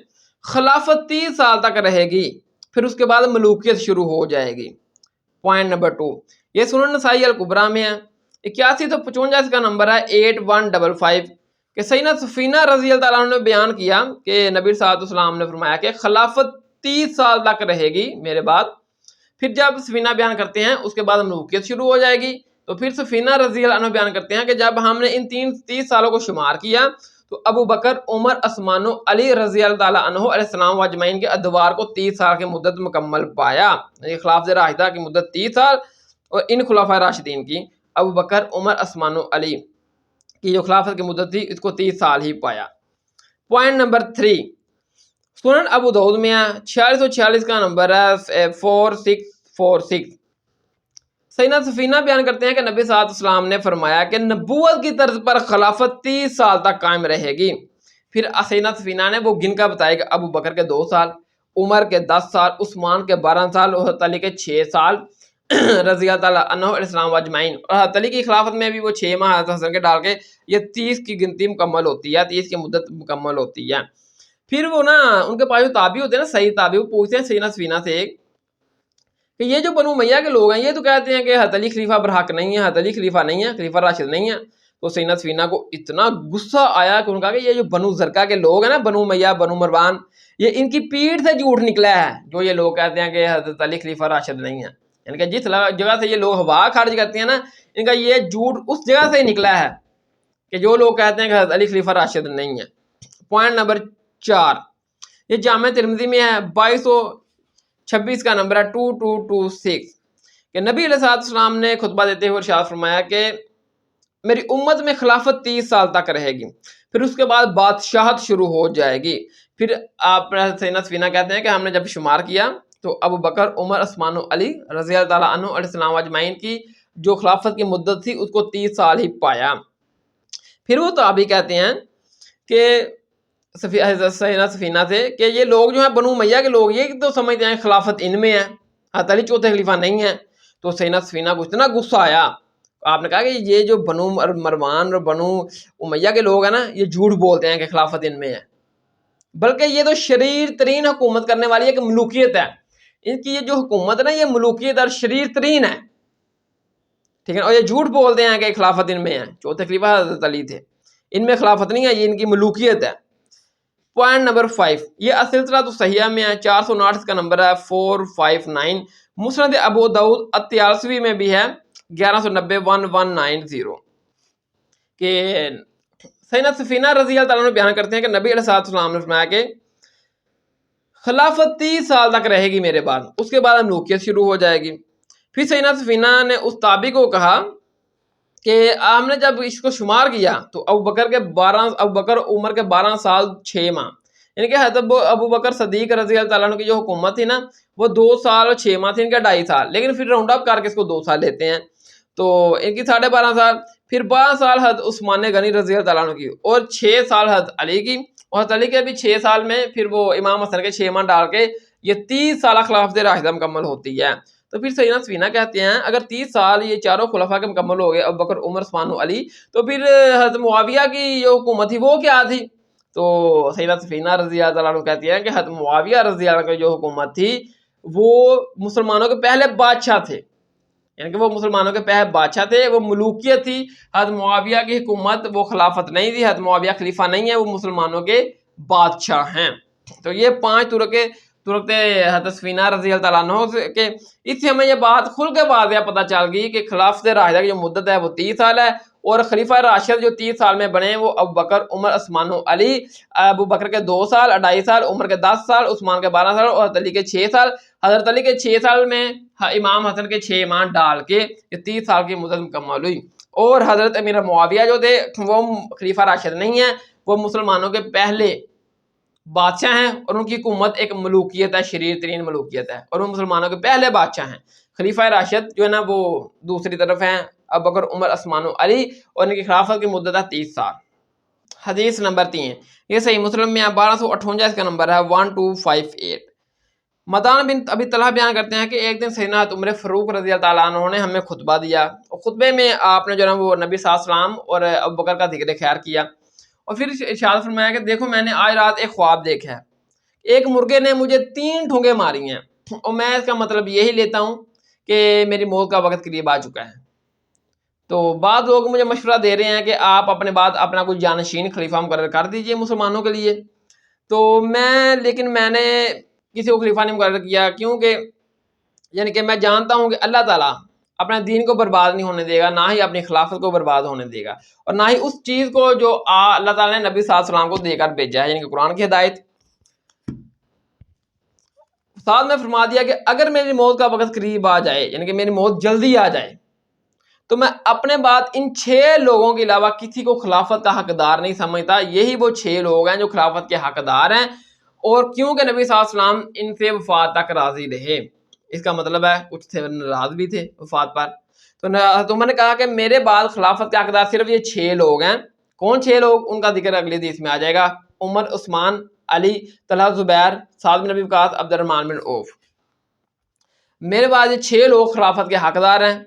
خلافت 30 سال تک رہے گی، پھر اس کے بعد ملوکیت شروع ہو جائے گی۔ پوائنٹ نمبر 2، یہ سنن نسائی الکبریٰ میں ہے، 8155 کا نمبر ہے، 8155، کہ سیدنا سفینہ رضی اللہ تعالیٰ عنہ نے بیان کیا کہ نبی صلی اللہ علیہ وسلم نے فرمایا کہ خلافت 30 سال تک رہے گی میرے بعد، پھر جب سفینہ بیان کرتے ہیں اس کے بعد ملوکیت شروع ہو جائے گی۔ تو پھر سفینہ رضی اللہ عنہ بیان کرتے ہیں کہ جب ہم نے ان 30 سالوں کو شمار کیا تو ابو بکر، عمر، عثمان و علی رضی اللہ تعالیٰ عنہ علیہ السلام و اجمعین کے ادوار کو 30 سال کی مدت مکمل پایا، یعنی خلافت راشدہ کی مدت 30 سال، اور ان خلفاء راشدین کی ابو بکر، عمر، عثمان و علی کی جو خلافت کی مدت تھی اس کو 30 سال ہی پایا۔ پوائنٹ نمبر 3، سنن ابو داؤد میں ہے 4646 کا نمبر ہے 4646. سیدنا سفینہ بیان کرتے ہیں کہ نبی صلی اللہ علیہ وسلم نے فرمایا کہ نبوت کی طرز پر خلافت 30 سال تک قائم رہے گی. پھر سیدنا سفینہ نے وہ گن کا بتایا کہ ابو بکر کے 2 سال، عمر کے 10 سال، عثمان کے 12 سال اور حضرت علی کے 6 سال رضی اللہ تعالیٰ عنہ علیہ السلام اجمعین. اور حضرت علی کی خلافت میں بھی وہ 6 ماہ حضرت حسن کے ڈال کے یہ 30 کی گنتی مکمل ہوتی ہے، 30 کی مدت مکمل ہوتی ہے. پھر وہ نا ان کے پاس جو تابعی ہوتے ہیں نا، صحیح تابعی، وہ پوچھتے ہیں سیدنا سفینہ سے کہ یہ جو بنو امیہ کے لوگ ہیں یہ تو کہتے ہیں کہ حضرت علی خلیفہ برحق نہیں ہے، حضرت علی خلیفہ نہیں ہے، خلیفہ راشد نہیں ہے. تو سیدنا سفینہ کو اتنا غصہ آیا کہ انہوں نے کہا کہ یہ جو بنو زرقہ کے لوگ ہیں نا، بنو امیہ، بنو مروان، یہ ان کی پیٹھ سے جھوٹ نکلا ہے جو یہ لوگ کہتے ہیں کہ حضرت علی خلیفہ راشد نہیں ہے. یعنی کہ جس جگہ سے یہ لوگ ہوا خارج کرتے ہیں نا، ان کا یہ جھوٹ اس جگہ سے نکلا ہے کہ جو لوگ کہتے ہیں کہ حضرت علی خلیفہ راشد نہیں ہے. پوائنٹ نمبر 4، یہ جامع ترمذی میں ہے 2226 کا نمبر ہے 2226 کہ نبی علیہ السلام نے خطبہ دیتے ہوئے ارشاد فرمایا کہ میری امت میں خلافت 30 سال تک رہے گی، پھر اس کے بعد بادشاہت شروع ہو جائے گی. پھر آپ سیدنا سفینہ کہتے ہیں کہ ہم نے جب شمار کیا تو ابو بکر، عمر، عثمان و علی رضی اللہ تعالیٰ عنہ علیہ السلام اجمعین کی جو خلافت کی مدت تھی اس کو 30 سال ہی پایا. پھر وہ تابعی کہتے ہیں کہ سیدنا سفینہ سے کہ یہ لوگ جو ہیں بنو امیہ کے لوگ یہ تو سمجھتے ہیں خلافت ان میں ہے، حضرت علی چوتھے خلیفہ نہیں ہے. تو سیدنا سفینہ کو اتنا غصہ آیا، آپ نے کہا کہ یہ جو بنو مروان اور بنو امیہ کے لوگ ہیں نا یہ جھوٹ بولتے ہیں کہ خلافت ان میں ہے، بلکہ یہ تو شریر ترین حکومت کرنے والی ایک ملوکیت ہے. ان کی یہ جو حکومت ہے نا یہ ملوکیت اور شریر ترین ہے، ٹھیک ہے. اور یہ جھوٹ بولتے ہیں کہ خلافت ان میں ہے، چوتھے خلیفہ حضرت علی تھے، ان میں خلافت نہیں ہے، یہ ان کی ملوکیت ہے. پوائنٹ نمبر 5، یہ السلسلہ صحیحہ میں ہے 459 کا نمبر ہے 459. مسند ابو داؤد الطیالسی میں بھی ہے 1190 کہ سیدنا سفینہ رضی اللہ تعالیٰ عنہ بیان کرتے ہیں کہ نبی علیہ السلام نے فرمایا کہ خلافت 30 سال تک رہے گی میرے بعد، اس کے بعد ملوکیت شروع ہو جائے گی. پھر سیدنا سفینہ نے اس تابعی کو کہا کہ ہم نے جب اس کو شمار کیا تو ابو بکر عمر کے 12 سال 6 ماہ، یعنی کہ حضرت ابو بکر صدیق رضی اللہ تعالیٰ عنہ کی جو حکومت تھی نا وہ 2 سال اور 6 ماہ تھی، ان کا 2.5 سال، لیکن پھر راؤنڈ اپ کر کے اس کو 2 سال لیتے ہیں تو ان کی 12.5 سال. پھر 12 سال حضرت عثمان غنی رضی اللہ تعالیٰ عنہ کی اور 6 سال حضرت علی کی، اور حضرت علی کے بھی 6 سال میں پھر وہ امام حسن کے 6 ماہ ڈال کے یہ 30 سالہ خلافت راشدہ مکمل ہوتی ہے. تو پھر سیدنا سفینہ کہتے ہیں اگر 30 سال یہ چاروں خلفاء کے مکمل ہو گئے، ابو بکر، عمر، عثمان و علی، تو پھر حضرت معاویہ کی جو حکومت تھی وہ کیا تھی؟ تو سیدنا سفینہ رضی اللہ عنہ کہتی ہیں کہ حضرت معاویہ رضی اللہ عنہ کی جو حکومت تھی وہ مسلمانوں کے پہلے بادشاہ تھے، یعنی کہ وہ مسلمانوں کے پہلے بادشاہ تھے، وہ ملوکیت تھی. حضرت معاویہ کی حکومت وہ خلافت نہیں تھی، حضرت معاویہ خلیفہ نہیں ہے، وہ مسلمانوں کے بادشاہ ہیں. تو یہ 5 ترکت حضرت سفینہ رضی اللہ تعالیٰ عنہ کہ اس سے ہمیں یہ بات کھل کے واضح پتہ چل گئی کہ خلافت راشدہ کی جو مدت ہے وہ 30 سال ہے، اور خلیفہ راشد جو 30 سال میں بنے وہ ابو بکر، عمر، عثمان و علی. ابو بکر کے 2 سال 2.5 سال، عمر کے 10 سال، عثمان کے 12 سال اور حضرت علی کے 6 سال. حضرت علی کے 6 سال میں امام حسن کے 6 ماہ ڈال کے یہ 30 سال کی مدت مکمل ہوئی. اور حضرت امیر معاویہ جو تھے وہ خلیفہ راشد نہیں ہیں، وہ مسلمانوں کے پہلے بادشاہ ہیں، اور ان کی حکومت ایک ملوکیت ہے، شریر ترین ملوکیت ہے، اور وہ مسلمانوں کے پہلے بادشاہ ہیں. خلیفہ راشد جو ہے نا وہ دوسری طرف ہیں، ابو بکر، عمر، عثمان و علی، اور ان کی خلافت کی مدت ہے 30 سال. حدیث نمبر 3، یہ صحیح مسلم میں 1258 اس کا نمبر ہے 1258. مدان بن ابی طلحہ بیان کرتے ہیں کہ ایک دن سیدنا عمر فاروق رضی اللہ تعالیٰ عنہ نے ہمیں خطبہ دیا، اور خطبے میں آپ نے جو ہے نا وہ نبی صلی اللہ علیہ وسلم اور ابو بکر کا ذکر خیر کیا، اور پھر ارشاد فرمایا کہ دیکھو میں نے آج رات ایک خواب دیکھا ہے، ایک مرغے نے مجھے 3 ٹھونگے ماری ہیں، اور میں اس کا مطلب یہی لیتا ہوں کہ میری موت کا وقت قریب آ چکا ہے. تو بعض لوگ مجھے مشورہ دے رہے ہیں کہ آپ اپنے بعد اپنا کوئی جانشین خلیفہ مقرر کر دیجئے مسلمانوں کے لیے. تو لیکن میں نے کسی کو خلیفہ نہیں مقرر کیا، کیونکہ یعنی کہ میں جانتا ہوں کہ اللہ تعالیٰ اپنے دین کو برباد نہیں ہونے دے گا، نہ ہی اپنی خلافت کو برباد ہونے دے گا، اور نہ ہی اس چیز کو جو اللہ تعالیٰ نے نبی صلی اللہ علیہ وسلم کو دے کر بھیجا ہے، یعنی کہ قرآن کی ہدایت. ساتھ میں فرما دیا کہ اگر میری موت کا وقت قریب آ جائے، یعنی کہ میری موت جلدی آ جائے، تو میں اپنے بعد ان 6 لوگوں کے علاوہ کسی کو خلافت کا حقدار نہیں سمجھتا. یہی وہ 6 لوگ ہیں جو خلافت کے حقدار ہیں، اور کیونکہ نبی صلی اللہ علیہ وسلم ان سے وفات تک راضی رہے. اس کا مطلب ہے کچھ سے ناراض بھی تھے وفات پر. تو عمر نے کہا کہ میرے بعد خلافت کے حقدار صرف یہ 6 لوگ ہیں. کون 6 لوگ؟ ان کا ذکر اگلی حدیث میں آ جائے گا. عمر، عثمان، علی، طلحہ، زبیر، سعد بن ابی وقاص، عبد الرحمن بن عوف. میرے بعد یہ 6 لوگ خلافت کے حقدار ہیں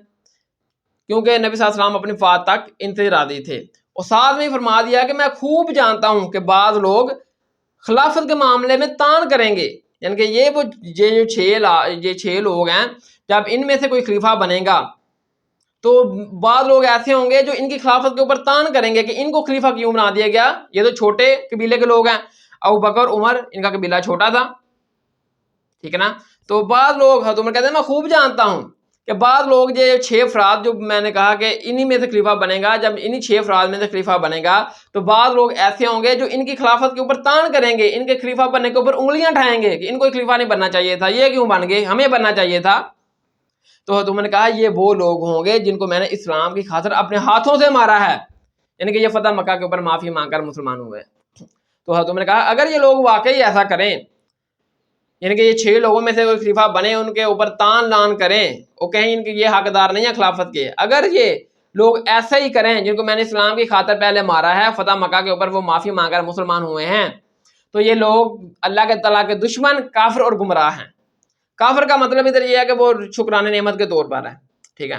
کیونکہ نبی صلی اللہ علیہ وسلم اپنی وفات تک ان سے راضی تھے. اور ساتھ میں فرما دیا کہ میں خوب جانتا ہوں کہ بعض لوگ خلافت کے معاملے میں تان کریں گے. یعنی کہ یہ 6 لوگ ہیں، جب ان میں سے کوئی خلیفہ بنے گا تو بعض لوگ ایسے ہوں گے جو ان کی خلافت کے اوپر تان کریں گے کہ ان کو خلیفہ کیوں بنا دیا گیا، یہ تو چھوٹے قبیلے کے لوگ ہیں. ابو بکر، عمر، ان کا قبیلہ چھوٹا تھا، ٹھیک ہے نا. تو بعض لوگ حضرت عمر کہتے ہیں میں خوب جانتا ہوں کہ بعض لوگ یہ 6 افراد جو میں نے کہا کہ انہی میں سے خلیفہ بنے گا، جب انہی 6 افراد میں سے خلیفہ بنے گا تو بعض لوگ ایسے ہوں گے جو ان کی خلافت کے اوپر تان کریں گے، ان کے خلیفہ بننے کے اوپر انگلیاں اٹھائیں گے کہ ان کو خلیفہ نہیں بننا چاہیے تھا، یہ کیوں بن گئے، ہمیں بننا چاہیے تھا. تو حضرت عمر نے کہا یہ وہ لوگ ہوں گے جن کو میں نے اسلام کی خاطر اپنے ہاتھوں سے مارا ہے، یعنی کہ یہ فتح مکہ کے اوپر معافی مانگ کر مسلمان ہوئے. تو حضرت عمر نے کہا اگر یہ لوگ واقعی ایسا کریں، یعنی کہ یہ 6 لوگوں میں سے کوئی خلیفہ بنے، ان کے اوپر تان لان کریں، وہ کہیں ان کے یہ حقدار نہیں ہیں خلافت کے، اگر یہ لوگ ایسا ہی کریں جن کو میں نے اسلام کی خاطر پہلے مارا ہے، فتح مکہ کے اوپر وہ معافی مانگ کر مسلمان ہوئے ہیں، تو یہ لوگ اللہ کے تعالیٰ کے دشمن، کافر اور گمراہ ہیں. کافر کا مطلب ادھر یہ ہے کہ وہ شکران نعمت کے طور پر ہے، ٹھیک ہے.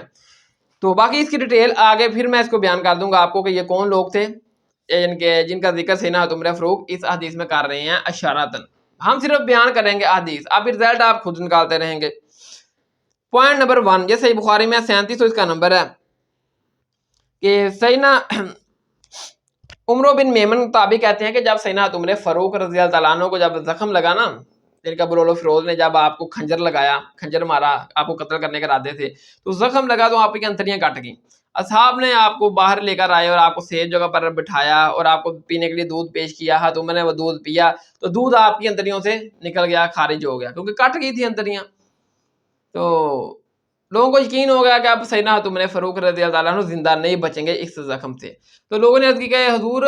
تو باقی اس کی ڈیٹیل آگے پھر میں اس کو بیان کر دوں گا آپ کو کہ یہ کون لوگ تھے جن کا ذکر سیدنا عمر فاروق اس حدیث میں کر رہے ہیں اشارتن. ہم صرف بیان کریں گے حدیث، اب رزلٹ آپ خود نکالتے رہیں گے. پوائنٹ نمبر 1، یہ صحیح بخاری میں 3700 اس کا نمبر ہے کہ سیدنا عمرو بن میمن مطابق کہتے ہیں کہ جب سیدنا عمر فاروق رضی اللہ تعالیٰ عنہ کو جب زخم لگا نا، جن کا بلول و فیروز نے جب آپ کو کھنجر لگایا، کھنجر مارا، آپ کو قتل کرنے کے ارادے تھے، تو زخم لگا تو آپ کی انتڑیاں کٹ گئیں. اصحاب نے آپ کو باہر لے کر آئے اور آپ کو سیف جگہ پر بٹھایا اور آپ کو پینے کے لیے دودھ پیش کیا. تو میں نے وہ دودھ پیا تو دودھ آپ کی انتڑیوں سے نکل گیا، خارج ہو گیا کیونکہ کٹ گئی تھی انتڑیاں. تو لوگوں کو یقین ہو گیا کہ اب سیدنا عمر فاروق رضی اللہ تعالیٰ عنہ زندہ نہیں بچیں گے اس زخم سے. تو لوگوں نے عرض کی کہ حضور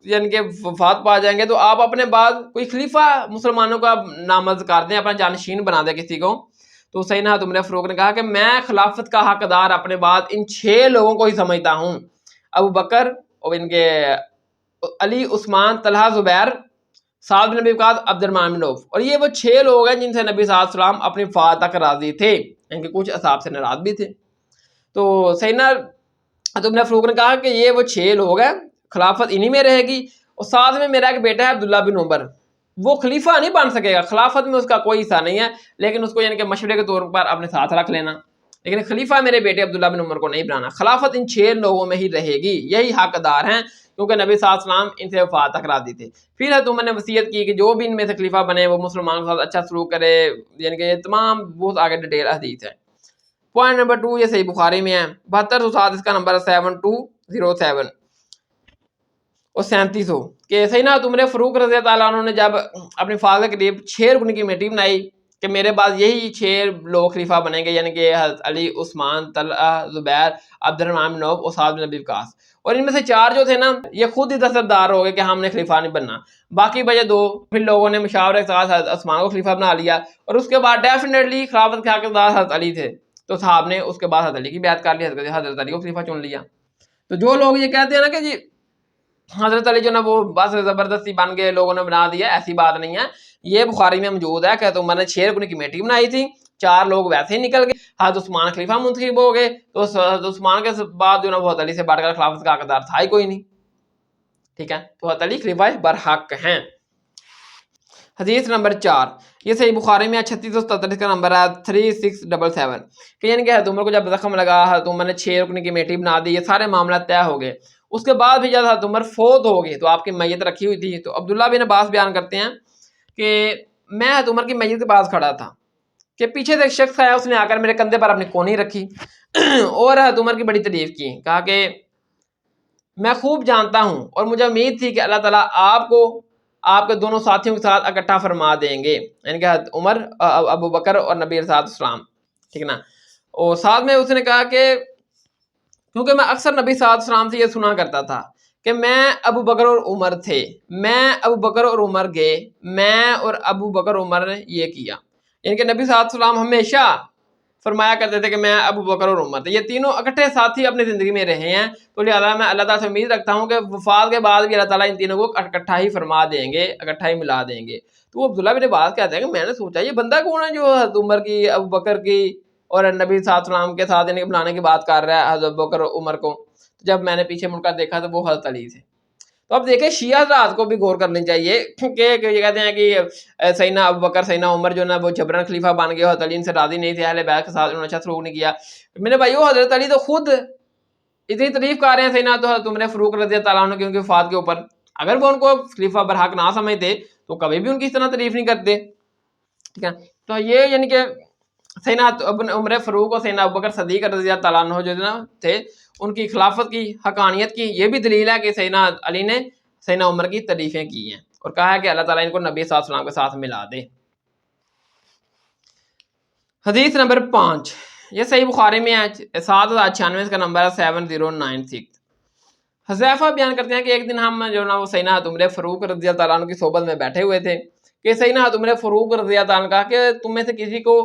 یعنی کہ وفات پا جائیں گے تو آپ اپنے بعد کوئی خلیفہ مسلمانوں کا نامزد کر دیں، اپنا جانشین بنا دیں کسی کو. تو سیدنا عمر فاروق نے کہا کہ میں خلافت کا حقدار اپنے بعد ان 6 لوگوں کو ہی سمجھتا ہوں، ابو بکر اور ان کے علی، عثمان، طلحہ، زبیر، سعد بن ابی وقاص، عبد الرحمن بن عوف. اور یہ وہ 6 لوگ ہیں جن سے نبی صلی اللہ علیہ وسلم اپنی وفات تک راضی تھے، ان کے کچھ اصحاب سے ناراض بھی تھے. تو سیدنا عمر فاروق نے کہا کہ یہ وہ 6 لوگ ہیں، خلافت انہی میں رہے گی. اور ساتھ میں میرا ایک بیٹا ہے عبداللہ بن عمر، وہ خلیفہ نہیں بن سکے گا، خلافت میں اس کا کوئی حصہ نہیں ہے، لیکن اس کو یعنی کہ مشورے کے طور پر اپنے ساتھ رکھ لینا، لیکن خلیفہ میرے بیٹے عبداللہ بن عمر کو نہیں بنانا. خلافت ان 6 لوگوں میں ہی رہے گی، یہی حقدار ہیں کیونکہ نبی صلی اللہ علیہ وسلم ان سے وفات تک راضی تھے. پھر حضرت عمر نے وصیت کی کہ جو بھی ان میں سے خلیفہ بنے وہ مسلمانوں کے ساتھ اچھا سلوک کرے، یعنی کہ یہ تمام بہت آگے ڈیٹیل حدیث ہے. پوائنٹ نمبر 2، یہ صحیح بخاری میں ہے 7207 اس کا نمبر 7207 اور 3700 کہ سیدنا عمر فاروق رضی اللہ عنہ نے جب اپنی فاضل کے قریب 6 رکن کی کمیٹی بنائی کہ میرے بعد یہی 6 لوگ خلیفہ بنیں گے، یعنی کہ حضرت علی، عثمان، طلحہ، زبیر، عبد الرحمن بن عوف اور سعد بن ابی وقاص. اور ان میں سے 4 جو تھے نا یہ خود ہی دستبردار ہو گئے کہ ہم نے خلیفہ نہیں بننا، باقی بجے 2 پھر لوگوں نے مشاورے کے ساتھ حضرت عثمان کو خلیفہ بنا لیا. اور اس کے بعد ڈیفینیٹلی خلافت کے حقدار حضرت علی تھے، تو صحاب نے اس کے بعد حضرت علی کی بیعت کر لی، حضرت علی کو خلیفہ چن لیا. تو جو لوگ یہ کہتے ہیں نا کہ جی حضرت علی جو نا وہ بس زبردستی بن گئے، لوگوں نے بنا دیا، ایسی بات نہیں ہے. یہ بخاری میں موجود ہے کہ تو میں نے 6 رکن کی کمیٹی بنائی تھی، 4 لوگ ویسے ہی نکل گئے، حضرت عثمان خلیفہ منتخب ہو گئے، تو حضرت عثمان کے بعد جو نا وہ حضرت علی سے بڑھ کر خلافت کا حقدار تھا ہی کوئی نہیں، ٹھیک ہے. تو حضرت علی خلیفہ برحق ہیں. حدیث نمبر 4، یہ صحیح بخاری میں 3677 کا نمبر ہے 3677 کہ یعنی کہ حضرت عمر کو جب زخم لگا، حضرت عمر نے 6 رکن کی کمیٹی بنا دی، یہ سارے معاملات طے ہو گئے. اس کے بعد بھی جب حضرت عمر فوت ہو گئے تو آپ کی میت رکھی ہوئی تھی. تو عبداللہ بن عباس بیان کرتے ہیں کہ میں حضرت عمر کی میت کے پاس کھڑا تھا کہ پیچھے سے ایک شخص آیا، اس نے آ کر میرے کندھے پر اپنی کونی رکھی اور حضرت عمر کی بڑی تعریف کی، کہا کہ میں خوب جانتا ہوں اور مجھے امید تھی کہ اللہ تعالیٰ آپ کو آپ کے دونوں ساتھیوں کے ساتھ اکٹھا فرما دیں گے، یعنی کہ حضرت عمر، ابو بکر اور نبی علیہ السلام، ٹھیک ہے نا. اور ساتھ میں اس نے کہا کہ کیونکہ میں اکثر نبی صلی اللہ علیہ وسلم سے یہ سنا کرتا تھا کہ میں ابو بکر اور عمر تھے، میں ابو بکر اور عمر گئے، میں اور ابو بکر عمر نے یہ کیا، یعنی کہ نبی صلی اللہ علیہ وسلم ہمیشہ فرمایا کرتے تھے کہ میں ابو بکر اور عمر تھے، یہ تینوں اکٹھے ساتھی اپنی زندگی میں رہے ہیں، تو لہٰذا میں اللہ تعالیٰ سے امید رکھتا ہوں کہ وفات کے بعد بھی اللہ تعالیٰ ان تینوں کو اکٹھا ہی فرما دیں گے، اکٹھا ہی ملا دیں گے۔ تو وہ عبداللہ بن عباس کہتے ہیں کہ میں نے سوچا یہ بندہ کون ہے جو حضرت عمر کی، ابو بکر کی اور نبی صلی اللہ علیہ وسلم کے ساتھ بنانے کی بات کر رہا ہے حضرت ابو بکر عمر کو۔ جب میں نے پیچھے مڑ کر دیکھا تو وہ حضرت علی تھے۔ تو اب دیکھیں شیعہ حضرات کو بھی غور کرنی چاہیے کہ یہ کہتے ہیں کہ سیدنا ابو بکر سیدنا عمر جو نا وہ جبرن خلیفہ بن گئے، حضرت علی ان سے راضی نہیں تھے، اہل بیت کے ساتھ انہوں نے اچھا سلوک نہیں کیا۔ میرے بھائیو حضرت علی تو خود اتنی تعریف کر رہے ہیں سیدنا تو حضرت عمر فاروق رضی اللہ عنہ کی ان کی وفات کے اوپر، اگر وہ ان کو خلیفہ برحق نہ سمجھتے تو کبھی بھی ان کی اس طرح تعریف نہیں کرتے، ٹھیک ہے۔ تو یہ یعنی کہ سیدنا عمر فاروق اور سیدنا ابو بکر صدیق رضی اللہ عنہ جو تھے ان کی خلافت کی حقانیت کی یہ بھی دلیل ہے کہ سیدنا علی نے سیدنا عمر کی تعریفیں کی ہیں اور کہا ہے کہ اللہ تعالیٰ ان کو نبی صلی اللہ علیہ وسلم کے ساتھ ملا دے۔ حدیث نمبر 5، یہ صحیح بخاری میں ہے، 7096 کا نمبر ہے 7096۔ حذیفہ بیان کرتے ہیں کہ ایک دن ہم جو نا وہ سیدنا عمر فاروق رضی اللہ عنہ کی صحبت میں بیٹھے ہوئے تھے کہ سیدنا عمر فاروق رضی اللہ عنہ کہا کہ تم میں سے کسی کو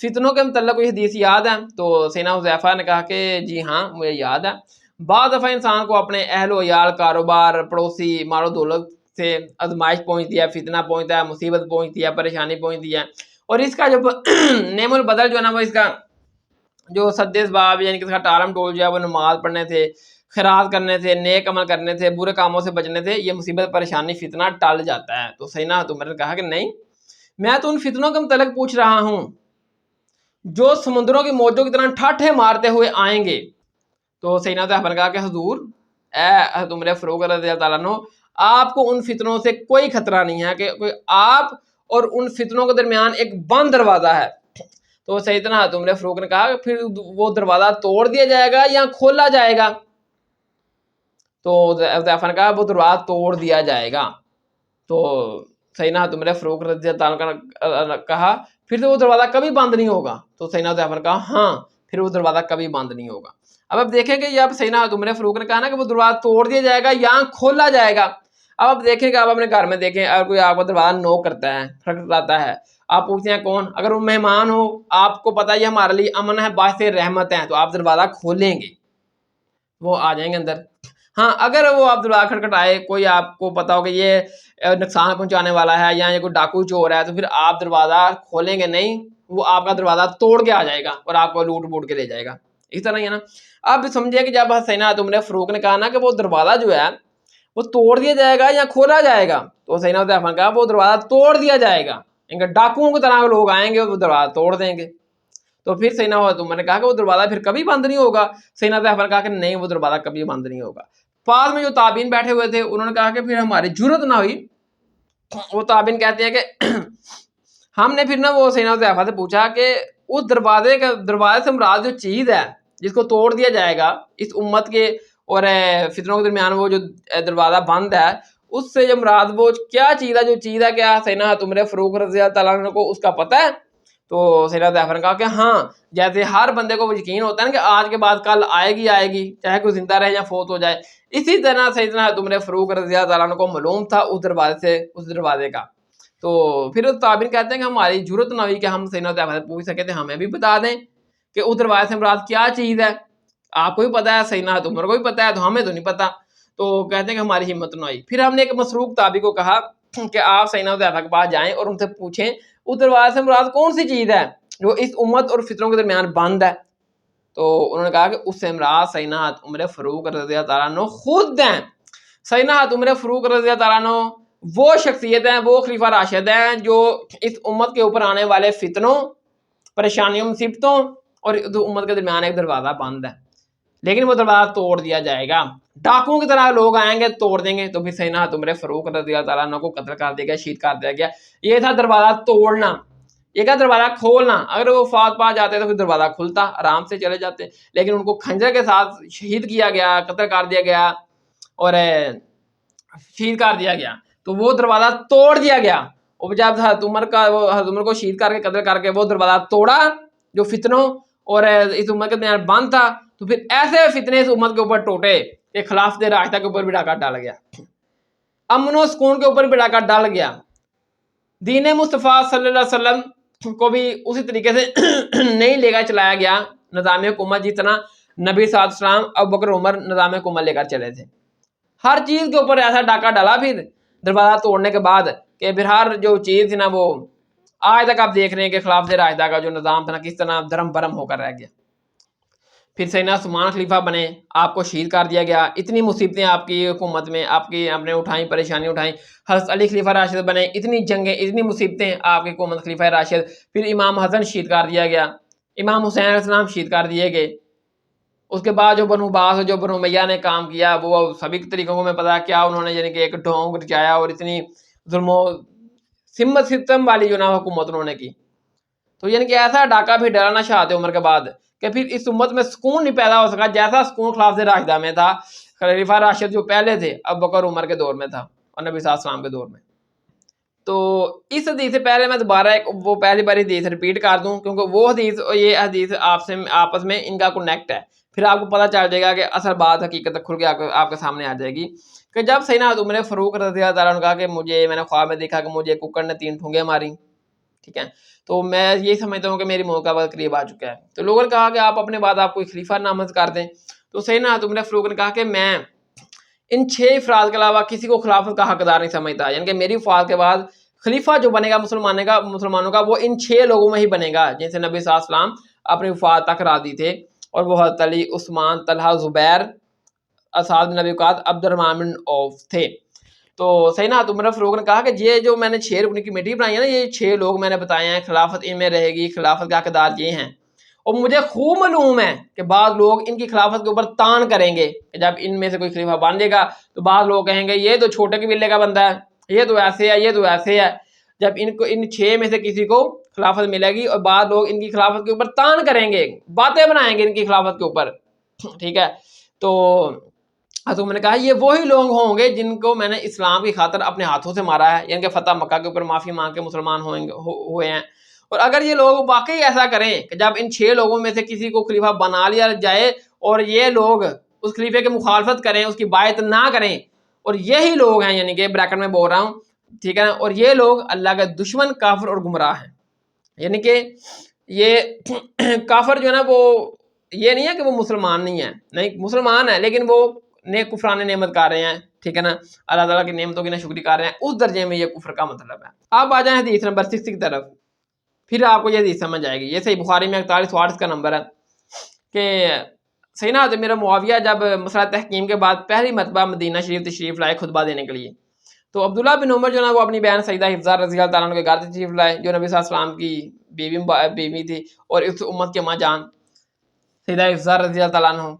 فتنوں کے متعلق کوئی حدیث یاد ہے؟ تو سیدنا حذیفہ نے کہا کہ جی ہاں مجھے یاد ہے، بعض دفعہ انسان کو اپنے اہل و عیال، کاروبار، پڑوسی، مال و دولت سے آزمائش پہنچتی ہے، فتنہ پہنچتا ہے، مصیبت پہنچتی ہے، پریشانی پہنچتی ہے، اور اس کا جو نعم البدل جو ہے نا وہ اس کا جو سد اسباب یعنی کہ اس کا ٹالم ٹول جو ہے وہ نماز پڑھنے تھے، خیرات کرنے تھے، نیک عمل کرنے تھے، برے کاموں سے بچنے تھے، یہ مصیبت پریشانی فتنہ ٹل جاتا ہے۔ تو سیدنا عمر نے کہا کہ نہیں، میں تو ان فتنوں کے متعلق پوچھ رہا ہوں جو سمندروں کی موجوں کی طرح ٹھاٹھے مارتے ہوئے آئیں گے۔ تو سیدنا حذیفہ نے کہا کہ حضور اے حضرت عمر فاروق رضی اللہ عنہ، آپ کو ان فتنوں سے کوئی خطرہ نہیں ہے کہ آپ اور ان فتنوں کے درمیان ایک بند دروازہ ہے۔ تو سیدنا حضرت عمر فاروق نے کہا کہ پھر وہ دروازہ توڑ دیا جائے گا یا کھولا جائے گا؟ تو حذیفہ نے کہا وہ دروازہ توڑ دیا جائے گا۔ تو سیدنا حضرت عمر فاروق رضی اللہ عنہ نے کہا پھر تو وہ دروازہ کبھی بند نہیں ہوگا؟ تو سیدنا حذیفہ نے کہا ہاں پھر وہ دروازہ کبھی بند نہیں ہوگا۔ اب دیکھیں کہ یہ اب سیدنا حضرت عمر فاروق نے کہا نا کہ وہ دروازہ توڑ دیا جائے گا یا کھولا جائے گا۔ اب دیکھیں کہ آپ اپنے گھر میں دیکھیں اگر کوئی آپ کو دروازہ نوک کرتا ہے، کھٹکھٹاتا ہے، آپ پوچھتے ہیں کون؟ اگر وہ مہمان ہو، آپ کو پتہ ہے یہ ہمارے لیے امن ہے، باعث رحمت ہے، تو آپ دروازہ کھولیں گے، وہ آ جائیں گے اندر۔ ہاں اگر وہ آپ دروازہ کھٹکھٹائے، کوئی آپ کو پتا ہو کہ یہ نقصان پہنچانے والا ہے یا یہ کوئی ڈاکو چور ہے، تو پھر آپ دروازہ کھولیں گے نہیں، وہ آپ کا دروازہ توڑ کے آ جائے گا اور آپ کو لوٹ بوٹ کے لے جائے گا۔ اس طرح ہی ہے نا۔ اب سمجھے کہ جب سیدنا عمر فاروق نے کہا نا کہ وہ دروازہ جو ہے وہ توڑ دیا جائے گا یا کھولا جائے گا، تو سیدنا حذیفہ نے کہا وہ دروازہ توڑ دیا جائے گا، ان کے ڈاکوؤں کی طرح لوگ آئیں گے وہ دروازہ توڑ دیں گے۔ تو پھر سیدنا عمر نے کہا کہ وہ دروازہ پھر کبھی بند نہیں ہوگا؟ سیدنا حذیفہ نے کہا کہ نہیں وہ دروازہ کبھی بند نہیں ہوگا۔ پاس میں جو تابعین بیٹھے ہوئے تھے انہوں نے کہا کہ پھر ہماری جرت نہ ہوئی، وہ تابعین کہتے ہیں کہ ہم نے پھر نا وہ سیدنا حذیفہ سے پوچھا کہ اس دروازے سے مراد جو چیز ہے جس کو توڑ دیا جائے گا اس امت کے اور فتنوں کے درمیان، وہ جو دروازہ بند ہے اس سے جو مراد وہ کیا چیز ہے؟ جو چیز ہے کیا سیدنا عمر فاروق رضی اللہ عنہ کو اس کا پتہ ہے؟ تو سیدنا حذیفہ نے کہا کہ ہاں، جیسے ہر بندے کو وہ یقین ہوتا ہے نا کہ آج کے بعد کل آئے گی چاہے کوئی زندہ رہے یا فوت ہو جائے، اسی طرح سیدنا عمر فاروق رضی اللہ عنہ کو معلوم تھا اس دروازے کا۔ تو پھر تابعین کہتے ہیں کہ ہماری جرت نہ ہوئی کہ ہم سیدنا حذیفہ سے پوچھ سکے تھے ہمیں بھی بتا دیں کہ اس دروازے سے مراد کیا چیز ہے، آپ کو بھی پتا ہے، سیدنا عمر کو بھی پتا ہے، تو ہمیں تو نہیں پتا۔ تو کہتے ہیں کہ ہماری ہمت نہ ہوئی۔ پھر ہم نے ایک مسروق تابعی کو کہا کہ آپ سیدنا حذیفہ کے پاس جائیں اور ان سے پوچھیں اس دروازے سے مراد کون سی چیز ہے جو اس امت اور فتنوں کے درمیان بند ہے؟ تو انہوں نے کہا کہ اس سے مراد سیدنا عمر فاروق رضی اللہ عنہ خود ہیں۔ سیدنا عمر فاروق رضی اللہ عنہ وہ شخصیت ہیں، وہ خلیفہ راشد ہیں جو اس امت کے اوپر آنے والے فتنوں، پریشانیوں، مصیبتوں اور امت کے درمیان ایک دروازہ بند ہے، لیکن وہ دروازہ توڑ دیا جائے گا، ڈاکوؤں کی طرح لوگ آئیں گے توڑ دیں گے۔ تو پھر سیدنا عمر فاروق رضی اللہ عنہ کو قتل کر دیا گیا، شہید کر دیا گیا۔ یہ تھا دروازہ توڑنا، یہ کیا دروازہ کھولنا۔ اگر وہ وفات پا جاتے تو پھر دروازہ کھلتا، آرام سے چلے جاتے، لیکن ان کو خنجر کے ساتھ شہید کیا گیا، قتل کر دیا گیا اور شہید کر دیا گیا، تو وہ دروازہ توڑ دیا گیا۔ اور جب حضرت عمر کو شہید کر کے قتل کر کے وہ دروازہ توڑا جو فتنوں اور اس امت کے درمیان بند تھا، تو پھر ایسے فتنے اس امت کے اوپر ٹوٹے کہ خلافت راشدہ کے اوپر بھی ڈاکہ ڈال گیا، امن و سکون کے اوپر بھی ڈاکہ ڈال گیا، دین مصطفیٰ صلی اللہ علیہ وسلم کو بھی اسی طریقے سے نہیں لے کر چلایا گیا نظام حکومت جتنا نبی صلی اللہ علیہ وسلم ابوبکر عمر نظام حکومت لے کر چلے تھے۔ ہر چیز کے اوپر ایسا ڈاکہ ڈالا پھر دروازہ توڑنے کے بعد کہ پھر ہر جو چیز تھی نا وہ آج تک آپ دیکھ رہے ہیں کہ خلافت راشدہ کا جو نظام تھا نا کس طرح درم برم ہو کر رہ گیا۔ پھر سیدنا عثمان خلیفہ بنے، آپ کو شہید کر دیا گیا، اتنی مصیبتیں آپ کی حکومت میں آپ نے اٹھائیں، پریشانی اٹھائیں۔ حضرت علی خلیفہ راشد بنے، اتنی جنگیں، اتنی مصیبتیں آپ کی حکومت خلیفہ راشد۔ پھر امام حسن شہید کر دیا گیا، امام حسین علیہ السلام شہید کر دیے گئے۔ اس کے بعد جو بنو عباس جو بنو امیہ نے کام کیا وہ سبھی طریقوں کو میں پتا کیا انہوں نے، یعنی کہ ایک ڈھونگ رچایا اور اتنی ظلم و سمت ستم والی جو نا حکومت انہوں نے کی۔ تو یعنی کہ ایسا ڈاکہ بھی ڈرانا شہادت عمر کے بعد کہ پھر اس امت میں سکون نہیں پیدا ہو سکا جیسا سکون خلافت راشدہ میں تھا، خلیفہ راشد جو پہلے تھے ابوبکر عمر کے دور میں تھا اور نبی صلی اللہ علیہ وسلم کے دور میں۔ تو اس حدیث سے پہلے میں دوبارہ وہ پہلی بار حدیث ریپیٹ کر دوں کیونکہ وہ حدیث اور یہ حدیث آپس میں ان کا کنیکٹ ہے، پھر آپ کو پتہ چل جائے گا کہ اصل بات حقیقت کھل کے آپ کے سامنے آ جائے گی کہ جب سیدنا عمر فاروق رضی اللہ تعالیٰ عنہ کہا کہ میں نے خواب میں دیکھا کہ مجھے ککڑ نے 3 ٹھونگیں ماری، ٹھیک ہے، تو میں یہ سمجھتا ہوں کہ میری موت کا وقت قریب آ چکا ہے۔ تو لوگوں نے کہا کہ آپ اپنے بعد آپ کوئی خلیفہ نامزد کر دیں، تو سیدنا عمر فاروق نے کہا کہ میں ان 6 افراد کے علاوہ کسی کو خلافت کا حقدار نہیں سمجھتا، یعنی کہ میری وفات کے بعد خلیفہ جو بنے گا مسلمانوں کا وہ ان 6 لوگوں میں ہی بنے گا جن سے نبی صلی اللہ علیہ وسلم اپنی وفات تک راضی تھے، اور وہ حضرت علی، عثمان، طلحہ، زبیر، اسعد بن ابی وقاص، عبد الرحمن بن عوف تھے۔ تو سیدنا عمر فاروق نے کہا کہ یہ جو میں نے 6 رکنی کمیٹی بنائی ہے نا، یہ 6 لوگ میں نے بتائے ہیں، خلافت ان میں رہے گی، خلافت کے حقدار یہ ہیں، اور مجھے خوب معلوم ہے کہ بعض لوگ ان کی خلافت کے اوپر تان کریں گے کہ جب ان میں سے کوئی خلیفہ بن جائے گا تو بعض لوگ کہیں گے یہ تو چھوٹے قبیلے کا بندہ ہے، یہ تو ایسے ہے، یہ تو ایسے ہے۔ جب ان 6 میں سے کسی کو خلافت ملے گی اور بعض لوگ ان کی خلافت کے اوپر تان کریں گے، باتیں بنائیں گے ان کی خلافت کے اوپر، ٹھیک ہے، تو حضرت عمر نے کہا یہ وہی لوگ ہوں گے جن کو میں نے اسلام کی خاطر اپنے ہاتھوں سے مارا ہے، یعنی کہ فتح مکہ کے اوپر معافی مانگ کے مسلمان ہوئے ہیں۔ اور اگر یہ لوگ واقعی ایسا کریں کہ جب ان 6 لوگوں میں سے کسی کو خلیفہ بنا لیا جائے اور یہ لوگ اس خلیفے کی مخالفت کریں، اس کی بیعت نہ کریں، اور یہی لوگ ہیں، یعنی کہ بریکٹ میں بول رہا ہوں، ٹھیک ہے نا، اور یہ لوگ اللہ کے دشمن، کافر اور گمراہ ہیں، یعنی کہ یہ کافر جو ہے نا وہ یہ نہیں ہے کہ وہ مسلمان نہیں ہے، نہیں مسلمان ہے لیکن وہ کفران نعمت کر رہے ہیں، ٹھیک ہے نا، اللہ تعالیٰ کی نعمتوں کی ناشکری کر رہے ہیں، اس درجے میں یہ کفر کا مطلب ہے۔ اب آ جائیں حدیث نمبر 6 کی طرف، پھر آپ کو یہ حدیث سمجھ آئے گی۔ یہ صحیح بخاری میں 41 کا نمبر ہے کہ سیدنا امیر معاویہ جب مسئلہ تحکیم کے بعد پہلی مرتبہ مدینہ شریف تشریف لائے خطبہ دینے کے لیے، تو عبداللہ بن عمر جو نا وہ اپنی بہن سیدہ حفصہ رضی اللہ تعالیٰ عنہ کے گھر تشریف لائے، جو نبی صلی اللہ علیہ وسلم کی بیوی تھی اور اس امت کے ماں جان سیدہ حفصہ رضی اللہ تعالیٰ عنہ۔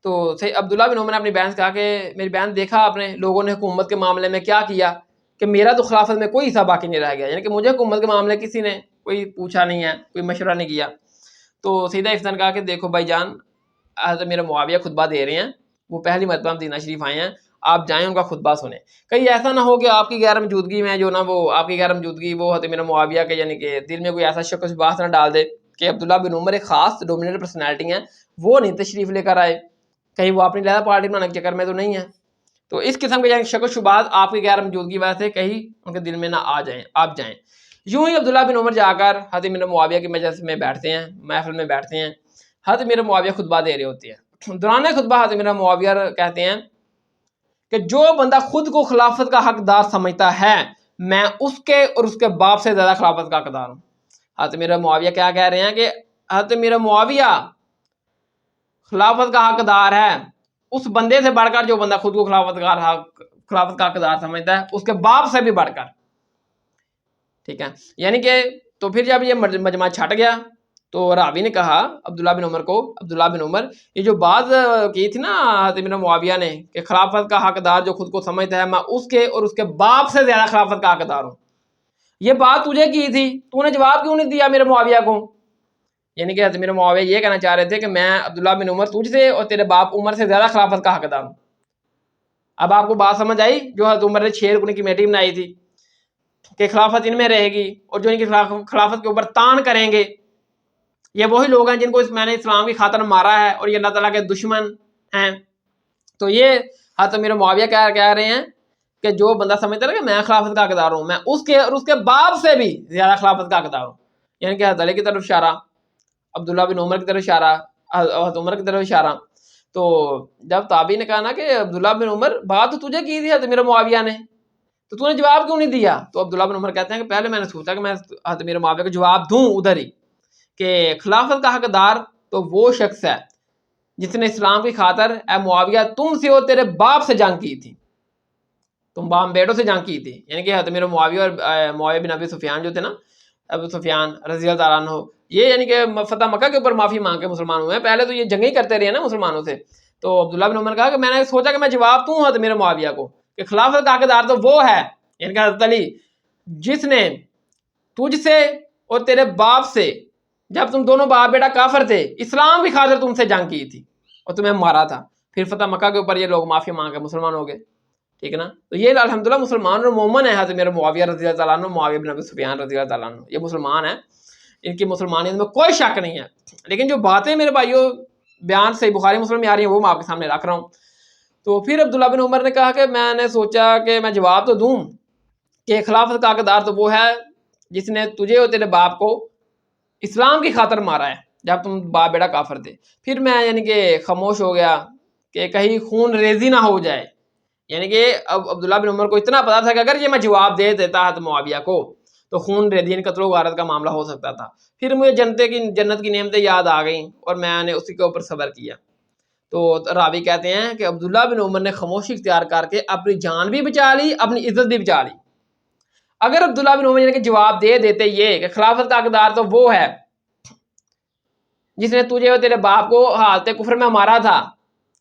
تو عبداللہ بن عمر نے اپنی بہن سے کہا کہ میری بہن دیکھا آپ نے لوگوں نے حکومت کے معاملے میں کیا کیا کہ میرا تو خلافت میں کوئی حصہ باقی نہیں رہ گیا، یعنی کہ مجھے حکومت کے معاملے کسی نے کوئی پوچھا نہیں ہے، کوئی مشورہ نہیں کیا۔ تو سیدہ حفصہ نے کہا کہ دیکھو بھائی جان، حضرت میرا معاویہ خطبہ دے رہے ہیں، وہ پہلی مرتبہ مدینہ شریف آئے ہیں، آپ جائیں ان کا خطبہ سنیں، کہیں ایسا نہ ہو کہ آپ کی غیر موجودگی میں جو نا وہ آپ کی غیر موجودگی وہ حضرت میرا معاویہ کے یعنی کہ دل میں کوئی ایسا شک و شبہات نہ ڈال دے کہ عبداللہ بن عمر ایک خاص ڈومینیٹ پرسنالٹی ہیں، وہ نہیں تشریف لے کر آئے، کہیں وہ اپنی لہذا پارٹی بنانے کے چکر میں تو نہیں ہے۔ تو اس قسم کے شک و شبہات آپ کی غیر موجودگی وجہ سے کہیں ان کے دل میں نہ آ جائیں، آپ جائیں۔ یوں ہی عبداللہ بن عمر جا کر حضرت امیر معاویہ کی مجلس میں بیٹھتے ہیں، محفل میں بیٹھتے ہیں، حضرت امیر معاویہ خطبہ دے رہے ہوتے ہیں۔ دوران خطبہ حضرت امیر معاویہ کہتے ہیں کہ جو بندہ خود کو خلافت کا حقدار سمجھتا ہے میں اس کے اور اس کے باپ سے زیادہ خلافت کا حقدار ہوں۔ حضرت امیر معاویہ کیا کہہ رہے ہیں کہ حضرت امیر معاویہ خلافت کا حقدار ہے اس بندے سے بڑھ کر جو بندہ خود کو خلافت کا حقدار سمجھتا ہے اس کے باپ سے بھی بڑھ کر، ٹھیک ہے، یعنی کہ تو پھر جب یہ مجمع چھٹ گیا تو راوی نے کہا عبداللہ بن عمر کو، عبداللہ بن عمر یہ جو بات کی تھی نا حضرت امیر معاویہ نے کہ خلافت کا حقدار جو خود کو سمجھتا ہے میں اس کے اور اس کے باپ سے زیادہ خلافت کا حقدار ہوں، یہ بات تجھے کی تھی، تو نے جواب کیوں نہیں دیا میرے معاویہ کو؟ یعنی کہ حضرت امیر معاویہ یہ کہنا چاہ رہے تھے کہ میں عبداللہ بن عمر تجھ سے اور تیرے باپ عمر سے زیادہ خلافت کا حقدار ہوں۔ اب آپ کو بات سمجھ آئی جو حضرت عمر نے 6 رکنی کمیٹی بنائی تھی کہ خلافت ان میں رہے گی اور جو ان کی خلافت کے اوپر تان کریں گے یہ وہی لوگ ہیں جن کو میں نے اسلام کی خاطر مارا ہے اور یہ اللہ تعالیٰ کے دشمن ہیں، تو یہ حضرت امیر معاویہ کہہ رہے ہیں کہ جو بندہ سمجھتا ہے کہ میں خلافت کا حقدار ہوں، میں اس کے اور اس کے باپ سے بھی زیادہ خلافت کا حقدار ہوں، یعنی کہ حضرت علی کی طرف اشارہ، عبداللہ بن عمر کی طرف اشارہ، حضرت عمر کی طرف اشارہ۔ تو جب تابعی نے کہا نا کہ عبداللہ بن عمر بات تو تجھے کی تھی حضرت امیر معاویہ نے، تو نے جواب کیوں نہیں دیا؟ تو عبداللہ بن عمر کہتے ہیں کہ پہلے میں نے سوچا کہ میں حضرت امیر معاویہ کو جواب دوں ادھر ہی، کہ خلافت کا حقدار تو وہ شخص ہے جس نے اسلام کی خاطر اے معاویہ تم سے اور تیرے باپ سے جنگ کی تھی، تم باپ بیٹوں سے جنگ کی تھی، یعنی کہ حضرت امیر معاویہ اور معاویہ بن ابی سفیان جو تھے نا، ابو سفیان رضی اللہ تعالیٰ عنہ، یہ یعنی کہ فتح مکہ کے اوپر معافی مانگ کے مسلمان ہوئے ہیں، پہلے تو یہ جنگیں کرتے رہے نا مسلمانوں سے۔ تو عبداللہ بن عمر کہا کہ میں نے سوچا کہ میں جواب دوں حضرت امیر معاویہ کو کہ خلافت کا حقدار تو وہ ہے، یعنی کہ حضرت علی، جس نے تجھ سے اور تیرے باپ سے جب تم دونوں باپ بیٹا کافر تھے اسلام کی خاطر تم سے جنگ کی تھی اور تمہیں مارا تھا، پھر فتح مکہ کے اوپر یہ لوگ معافی مانگ کے مسلمان ہو گئے، ٹھیک ہے نا۔ تو یہ الحمدللہ مسلمان اور مومن ہے حضرت امیر معاویہ رضی اللہ تعالیٰ عنہ، معاویہ بن ابی سفیان رضی اللہ تعالیٰ عنہ، یہ مسلمان ہیں، ان کی مسلمانیت میں کوئی شک نہیں ہے، لیکن جو باتیں میرے بھائیوں بیان سے بخاری مسلم میں آ رہی ہیں وہ میں آپ کے سامنے رکھ رہا ہوں۔ تو پھر عبداللہ بن عمر نے کہا کہ میں نے سوچا کہ میں جواب تو دوں کہ خلافت کا حقدار تو وہ ہے جس نے تجھے اور تیرے باپ کو اسلام کی خاطر مارا ہے جب تم باپ بیٹا کافر تھے۔ پھر میں یعنی کہ خاموش ہو گیا کہ کہیں خون ریزی نہ ہو جائے، یعنی کہ اب عبداللہ بن عمر کو اتنا پتا تھا کہ اگر یہ میں جواب دے دیتا حضرت معاویہ کو تو خون ریزی قتل و غارت کا معاملہ ہو سکتا تھا۔ پھر مجھے جنت کی نعمتیں یاد آ گئیں اور میں نے اسی کے اوپر صبر کیا۔ تو راوی کہتے ہیں کہ عبداللہ بن عمر نے خاموشی اختیار کر کے اپنی جان بھی بچا لی، اپنی عزت بھی بچا لی۔ اگر عبداللہ بن عمر یعنی کہ جواب دے دیتے یہ کہ خلافت کا حقدار تو وہ ہے جس نے تجھے اور تیرے باپ کو حالت کفر میں مارا تھا،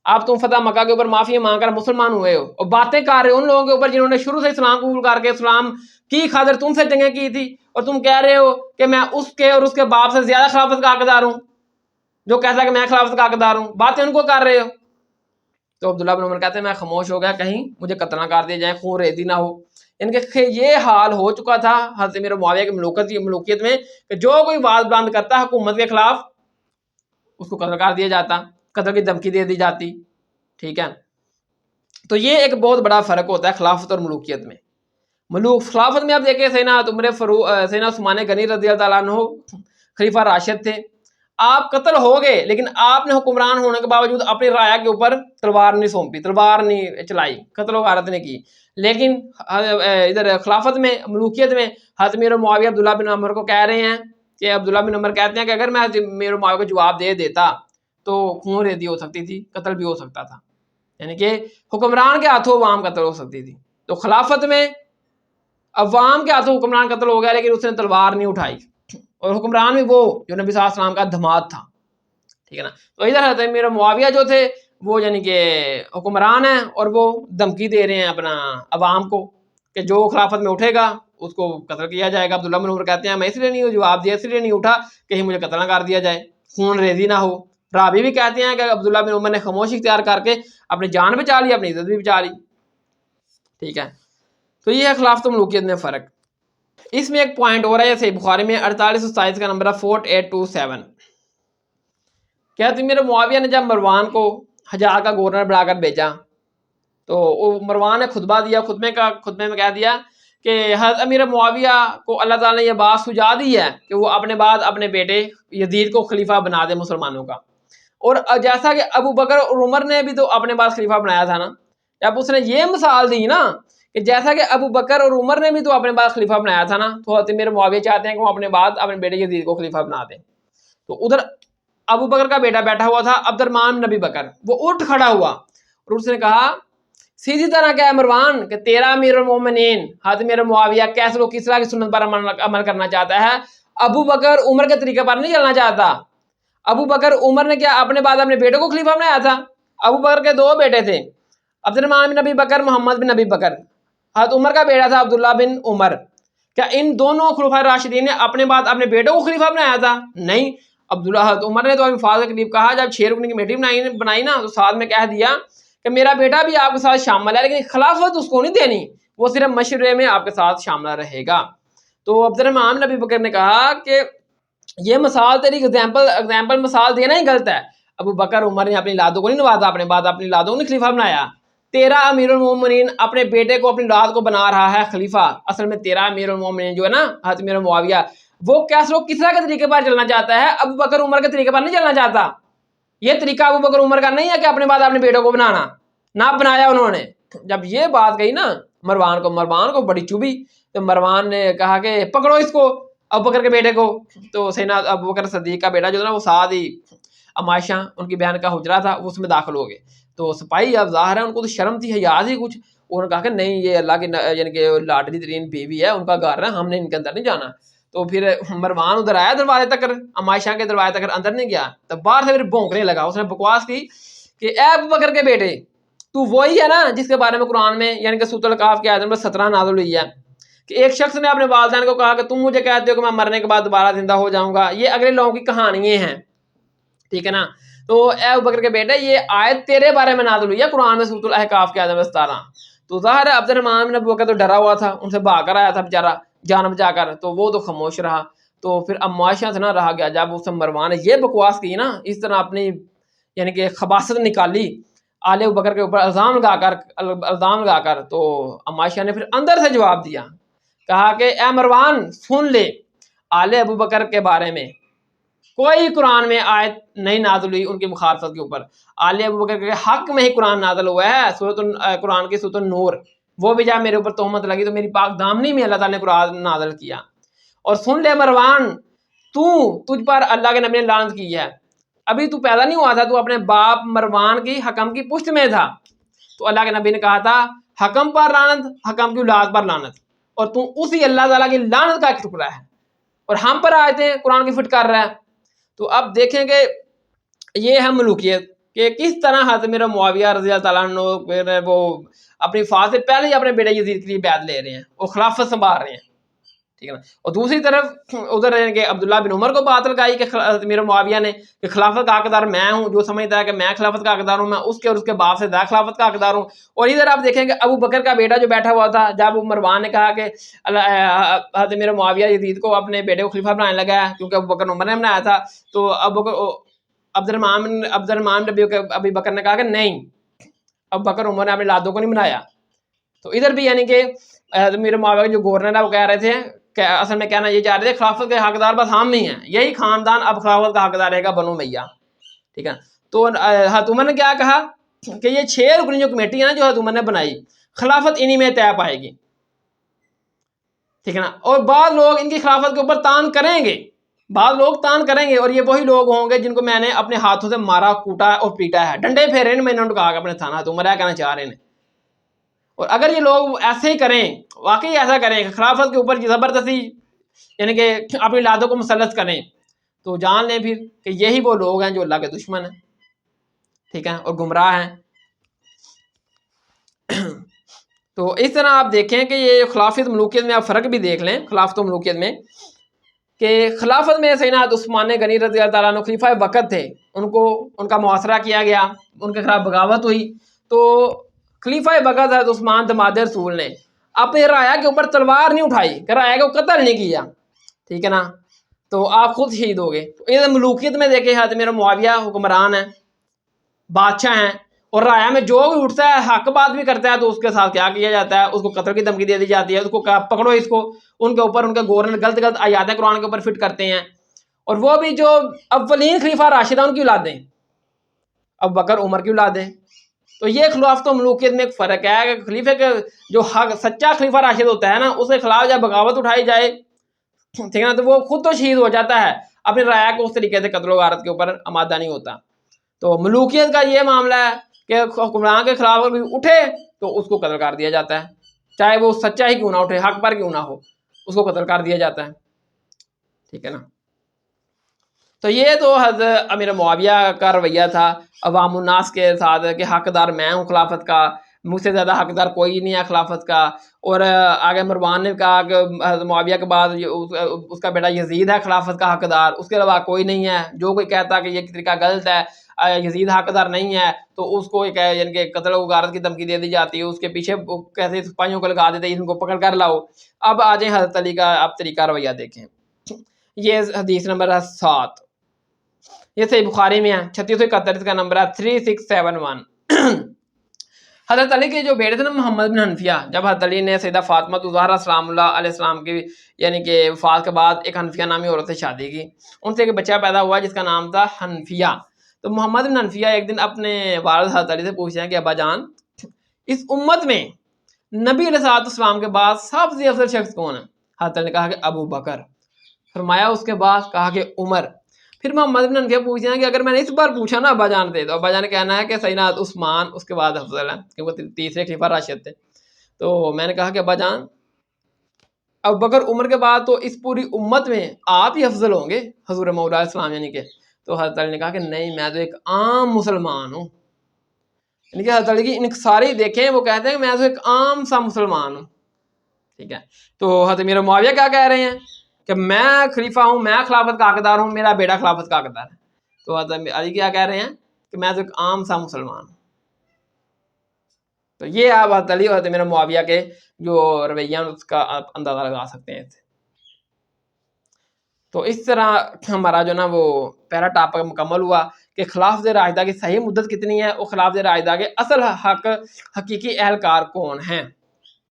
اب تم فتح مکہ کے اوپر معافی مانگ کر مسلمان ہوئے ہو اور باتیں کر رہے ہو ان لوگوں کے اوپر جنہوں نے شروع سے اسلام قبول کر کے اسلام کی خاطر تم سے جنگیں کی تھی، اور تم کہہ رہے ہو کہ میں اس کے اور اس کے باپ سے زیادہ خلافت کا حقدار ہوں، جو کہتا ہے کہ میں خلافت کا حقدار ہوں، باتیں ان کو کر رہے ہو۔ تو عبداللہ بن عمر کہتے ہیں میں خاموش ہو گیا کہیں مجھے قتل نہ کر دیا جائے، خون ریزی نہ ہو، ان کے یہ حال ہو چکا تھا حضرت امیر معاویہ کی ملوکیت میں کہ جو کوئی آواز بلند کرتا حکومت کے خلاف اس کو قتل کر دیا جاتا، قتل کی دھمکی دے دی جاتی، ٹھیک ہے۔ تو یہ ایک بہت بڑا فرق ہوتا ہے خلافت اور ملوکیت میں۔ خلافت میں آپ دیکھیں سیدنا عثمان غنی رضی اللہ تعالیٰ عنہ خلیفہ راشد تھے، آپ قتل ہو گئے لیکن آپ نے حکمران ہونے کے باوجود اپنی رایا کے اوپر تلوار نہیں سونپی، تلوار نہیں چلائی، قتل و غارت نہیں کی۔ لیکن ادھر خلافت میں ملوکیت میں حضرت امیر معاویہ عبداللہ بن عمر کو کہہ رہے ہیں کہ عبداللہ بن عمر کہتے ہیں کہ اگر میں امیر معاویہ کو جواب دے دیتا تو خون ریزی ہو سکتی تھی، قتل بھی ہو سکتا تھا، یعنی کہ حکمران کے ہاتھوں عوام قتل ہو سکتی تھی۔ تو خلافت میں عوام کے ہاتھوں حکمران قتل ہو گیا لیکن اس نے تلوار نہیں اٹھائی، اور حکمران بھی وہ جو نبی صلی اللہ علیہ وسلم کا دماد تھا، ٹھیک ہے نا۔ تو ادھر حضرت امیر معاویہ جو تھے وہ یعنی کہ حکمران ہیں اور وہ دھمکی دے رہے ہیں اپنا عوام کو کہ جو خلافت میں اٹھے گا اس کو قتل کیا جائے گا۔ عبداللہ بن عمر کہتے ہیں میں اس لیے نہیں جواب دیا، اس لیے نہیں اٹھا کہیں مجھے قتل نہ کر دیا جائے، خون ریزی نہ ہو۔ رابی بھی کہتے ہیں کہ عبداللہ بن عمر نے خاموشی اختیار کر کے اپنی جان بچا لی، اپنی عزت بھی بچا لی، ٹھیک ہے۔ تو یہ ہے خلافت و ملوکیت میں فرق۔ اس میں ایک پوائنٹ ہو رہا ہے صحیح بخاری میں 4827 کا نمبر ہے 4827، کہتے میرے معاویہ نے جب مروان کو حجاز کا گورنر بنا کر بھیجا تو مروان نے خطبہ دیا، خطبے میں کہہ دیا کہ حضرت امیر معاویہ کو اللہ تعالیٰ نے یہ بات سجا دی ہے کہ وہ اپنے بعد اپنے بیٹے یزید کو خلیفہ بنا دے مسلمانوں کا، اور جیسا کہ ابو بکر اور عمر نے بھی تو اپنے بعد خلیفہ بنایا تھا نا، جب اس نے یہ مثال دی نا کہ جیسا کہ ابو بکر اور عمر نے بھی تو اپنے بعد خلیفہ بنایا تھا نا، تو حضرت امیر معاویہ چاہتے ہیں کہ وہ اپنے بعد اپنے بیٹے یزید کو خلیفہ بنا دیں۔ تو ادھر ابو بکر کا بیٹا بیٹھا ہوا تھا عبد الرحمن بن ابی بکر، وہ اٹھ کھڑا ہوا اور اس نے کہا سیدھی طرح کیا ہے مروان کہ تیرا امیر المومنین حضرت امیر معاویہ کیسے لوگ کس طرح کی سنت پر عمل کرنا چاہتا ہے، ابو بکر عمر کے طریقے پر نہیں چلنا چاہتا۔ ابو بکر عمر نے کیا اپنے بعد اپنے بیٹے کو خلیفہ بنایا تھا؟ ابو بکر کے دو بیٹے تھے، عبد الرحمن بن ابی بکر، محمد بن ابی بکر۔ حضرت عمر کا بیٹا تھا عبداللہ بن عمر۔ کیا ان دونوں خلفائے راشدین نے اپنے بعد اپنے بیٹوں کو خلیفہ بنایا تھا؟ نہیں، حضرت عمر نے تو الفاظ کے قریب کہا، جب 6 رکن کی کمیٹی بنائی نا تو ساتھ میں کہہ دیا کہ میرا بیٹا بھی آپ کے ساتھ شامل ہے لیکن خلافت اس کو نہیں دینی، وہ صرف مشورے میں آپ کے ساتھ شامل رہے گا۔ تو عبد الرحمن بن ابی بکر نے کہا کہ یہ مثال تیری ایگزامپل مثال دینا ہی غلط ہے، ابو بکر عمر نے اپنی اولادوں کو نہیں نوازا، اپنے بعد اپنی اولادوں کو نہیں خلیفہ بنایا. تیرا امیر المومنین اپنے بیٹے کو اپنی اولاد کو بنا رہا ہے خلیفہ. اصل میں تیرا امیر المومنین جو ہے نا حضرت امیر معاویہ، وہ کیسر و کسریٰ کے طریقے پر چلنا چاہتا ہے، ابو بکر عمر کے طریقے پر نہیں چلنا چاہتا. یہ طریقہ ابو بکر عمر کا نہیں ہے کہ اپنے بعد اپنے بیٹوں کو بنانا، نہ بنایا انہوں نے. جب یہ بات کہی نا مروان کو بڑی چبھی، تو مروان نے کہا کہ پکڑو اس کو، ابو بکر کے بیٹے کو. تو سیدنا ابو بکر صدیق کا بیٹا جو تھا نا وہ ساتھ ہی عمائشہ ان کی بہن کا حجرہ تھا، اس میں داخل ہو گئے. تو سپاہی اب ظاہر ہے ان کو تو شرم تھی، حیا تھی کچھ. انہوں نے کہا کہ نہیں یہ اللہ کی یعنی کہ لاڈلی ترین بیوی ہے، ان کا گھر ہے، ہم نے ان کے اندر نہیں جانا. تو پھر مروان ادھر آیا دروازے تک، عمائشہ کے دروازے تک اندر نہیں گیا. تو باہر سے پھر بھونکنے لگا، اس نے بکواس کی کہ اے ابو بکر کے بیٹے، تو وہی ہے نا جس کے بارے میں قرآن میں یعنی کہ سورۃ الکہف کی آیت نمبر 17 نازل ہوئی ہے کہ ایک شخص نے اپنے والدین کو کہا کہ تم مجھے کہتے ہو کہ میں مرنے کے بعد دوبارہ زندہ ہو جاؤں گا. یہ اگلے لوگوں کی کہانیاں ہیں، ٹھیک ہے نا. تو اے ابو بکر کے بیٹے یہ آیت تیرے بارے میں نازل ہوئی ہے قرآن میں سورۃ الکہف کی آیت نمبر 17. تو ظاہر ہے عبد الرحمن بن ابو بکر تو ڈرا ہوا تھا، ان سے بھاگ کر آیا تھا بیچارہ جان بچا کر، تو وہ تو خاموش رہا. تو پھر عمائشہ سے نہ رہا گیا، جب اس مروان نے یہ بکواس کی نا، اس طرح اپنی یعنی کہ خباثت نکالی آل ابو بکر کے اوپر الزام لگا کر، تو عمائشہ نے پھر اندر سے جواب دیا، کہا کہ اے مروان سن لے، آل ابو بکر کے بارے میں کوئی قرآن میں آیت نہیں نازل ہوئی ان کی مخالفت کے اوپر. آل ابو بکر کے حق میں ہی قرآن نازل ہوا ہے، قرآن کی سورۃ النور. وہ بھی جب میرے اوپر تہمت لگی تو میری پاک دامنی میں اللہ تعالیٰ نے قرآن نازل کیا. اور سن لے مروان، تجھ پر اللہ کے نبی نے لعنت کی ہے. ابھی تو پیدا نہیں ہوا تھا، تو اپنے باپ مروان کی حکم کی پشت میں تھا. تو اللہ کے نبی نے کہا تھا حکم پر لعنت، حکم کی اولاد پر لعنت، اور تو اسی اللہ تعالیٰ کی لعنت کا ایک ٹکڑا ہے، اور ہم پر آئے تھے قرآن کی فٹ کر رہا ہے. تو اب دیکھیں کہ یہ ہے ملوکیت کہ کس طرح حضرت میرا معاویہ رضی اللہ تعالیٰ عنہ وہ اپنی فوج سے پہلے ہی اپنے بیٹے یزید کے لیے بیعت لے رہے ہیں، وہ خلافت سنبھال رہے ہیں، ٹھیک ہے نا. اور دوسری طرف ادھر کہ عبداللہ بن عمر کو بات لگائی کہ میرا معاویہ نے کہ خلافت کا حقدار میں ہوں، جو سمجھتا ہے کہ میں خلافت کا حقدار ہوں، میں اس کے اور اس کے باپ سے زیادہ خلافت کا حقدار ہوں. اور ادھر آپ دیکھیں کہ ابو بکر کا بیٹا جو بیٹھا ہوا تھا، جب مروان نے کہا کہ حضرت میرا معاویہ یزید کو اپنے بیٹے کو خلیفہ بنانے لگا ہے کیونکہ ابو بکر عمر نے بنایا تھا، تو عبد الرحمان ابی بکر نے کہا کہ نہیں، ابو بکر عمر نے اپنے لادوں کو نہیں بنایا. تو ادھر بھی یعنی کہ میرے معاویہ کے جو گورنر ہے وہ کہہ رہے تھے کہ اصل میں کہنا یہ چاہ رہے تھے خلافت کے حقدار بس ہم ہی ہیں، یہی خاندان اب خلافت کا حقدار رہے گا بنو امیہ، ٹھیک ہے. تو حضرت عمر نے کیا کہا کہ یہ 6 رکنی جو کمیٹی ہے نا جو حضرت عمر نے بنائی، خلافت انہی میں طے پائے گی، ٹھیک ہے نا. اور بعض لوگ ان کی خلافت کے اوپر تان کریں گے، بعض لوگ تان کریں گے، اور یہ وہی لوگ ہوں گے جن کو میں نے اپنے ہاتھوں سے مارا، کوٹا اور پیٹا ہے، ڈنڈے پھیرے میں نے ان کو کہا کہ اپنے تھانہ تو مرا کہنا چاہ رہے ہیں. اور اگر یہ لوگ ایسے ہی کریں، واقعی ایسا کریں کہ خلافت کے اوپر زبردستی یعنی کہ اپنی لادوں کو مسلط کریں، تو جان لیں پھر کہ یہی وہ لوگ ہیں جو اللہ کے دشمن ہیں، ٹھیک ہے، اور گمراہ ہیں. تو اس طرح آپ دیکھیں کہ یہ خلافت ملوکیت میں آپ فرق بھی دیکھ لیں خلافت و ملوکیت میں، کہ خلافت میں سیدنا عثمان غنی رضی اللہ تعالیٰ عنہ خلیفہ وقت تھے، ان کا محاصرہ کیا گیا، ان کے خلاف بغاوت ہوئی. تو خلیفہ وقت حضرت عثمان دماد رسول نے اپنے رعایا کے اوپر تلوار نہیں اٹھائی کہ رعایا کو قتل نہیں کیا، ٹھیک ہے نا، تو آپ خود شہید ہو گئے. تو یہ ملوکیت میں دیکھیں حضرت میرا معاویہ حکمران ہے، بادشاہ ہیں، اور رعایا میں جو بھی اٹھتا ہے حق بات بھی کرتا ہے تو اس کے ساتھ کیا کیا جاتا ہے، اس کو قتل کی دھمکی دے دی جاتی ہے، اس کو پکڑو اس کو. ان کے اوپر ان کے گورنر غلط آیاتیں قرآن کے اوپر فٹ کرتے ہیں، اور وہ بھی جو اولین خلیفہ راشدہ ان کی اولادیں، ابو بکر عمر کی اولادیں. تو یہ خلافت و ملوکیت میں ایک فرق ہے کہ خلیفے کے جو حق سچا خلیفہ راشد ہوتا ہے نا، اس کے خلاف جب بغاوت اٹھائی جائے، ٹھیک ہے نا، تو وہ خود تو شہید ہو جاتا ہے، اپنی رعایا کو اس طریقے سے قتل و غارت کے اوپر آمادہ نہیں ہوتا. تو ملوکیت کا یہ معاملہ ہے کہ حکمران کے خلاف اگر اٹھے تو اس کو قتل کر دیا جاتا ہے، چاہے وہ سچا ہی کیوں نہ اٹھے، حق پر کیوں نہ ہو، اس کو قتل کر دیا جاتا ہے، ٹھیک ہے نا. تو یہ تو حضرت امیر معاویہ کا رویہ تھا عوام الناس کے ساتھ کہ حقدار میں ہوں خلافت کا، مجھ سے زیادہ حقدار کوئی نہیں ہے خلافت کا. اور آگے مروان نے کہا کہ حضرت معاویہ کے بعد اس کا بیٹا یزید ہے خلافت کا حقدار، اس کے علاوہ کوئی نہیں ہے. جو کوئی کہتا کہ یہ طریقہ غلط ہے، یزید حقدار نہیں ہے، تو اس کو یعنی کہ قتل و غارت کی دھمکی دے دی جاتی ہے، اس کے پیچھے کیسے سپاہیوں کو لگا دیتے ان کو پکڑ کر لاؤ. اب آ جائیں حضرت علی کا آپ طریقہ رویہ دیکھیں. یہ حدیث نمبر 7. یہ صحیح بخاری میں ہے 3671، اس کا نمبر ہے 3671۔ حضرت علی کے جو بیٹے تھے نا محمد بن حنفیہ، جب حضرت علی نے سیدہ فاطمہ الزہرا سلام اللہ علیہ السلام کی یعنی کہ وفات کے بعد ایک حنفیہ نامی عورت سے شادی کی، ان سے ایک بچہ پیدا ہوا جس کا نام تھا حنفیہ۔ تو محمد بن حنفیہ ایک دن اپنے والد حضرت علی سے پوچھتے ہیں کہ ابا جان، اس امت میں نبی علیہ السلام کے بعد سب سے افضل شخص کون ہے؟ حضرت علی نے کہا کہ ابو بکر۔ فرمایا اس کے بعد کہا کہ عمر۔ پھر محمد بن حنفیہ پوچھتے ہیں کہ اگر میں نے اس بار پوچھا نا ابا جان سے، تو ابا جان کہنا ہے کہ سیدنا عثمان اس کے بعد افضل ہے، کیونکہ تیسرے خلیفہ راشد تھے۔ تو میں نے کہا کہ ابا جان، ابو بکر عمر کے بعد تو اس پوری امت میں آپ ہی افضل ہوں گے حضور مولا علیہ السلام یعنی کہ۔ تو حضرت علی نے کہا کہ نہیں، میں تو ایک عام مسلمان ہوں، یعنی کہ حضرت علی کی انکساری دیکھیں، وہ کہتے ہیں کہ میں تو ایک عام سا مسلمان ہوں، ٹھیک ہے۔ تو حضرت امیر معاویہ کیا کہہ رہے ہیں کہ میں خلیفہ ہوں، میں خلافت کا حقدار ہوں، میرا بیٹا خلافت کا حقدار ہے۔ تو حضرت علی کیا کہہ رہے ہیں کہ میں تو ایک عام سا مسلمان ہوں۔ تو یہ آپ حضرت علی اور حضرت امیر معاویہ کے جو رویہ اس کا آپ اندازہ لگا سکتے ہیں۔ تو اس طرح ہمارا جو نا وہ پہلا ٹاپک مکمل ہوا کہ خلافت راشدہ کی صحیح مدت کتنی ہے، اور خلافت راشدہ کے اصل حقیقی اہلکار کون ہیں۔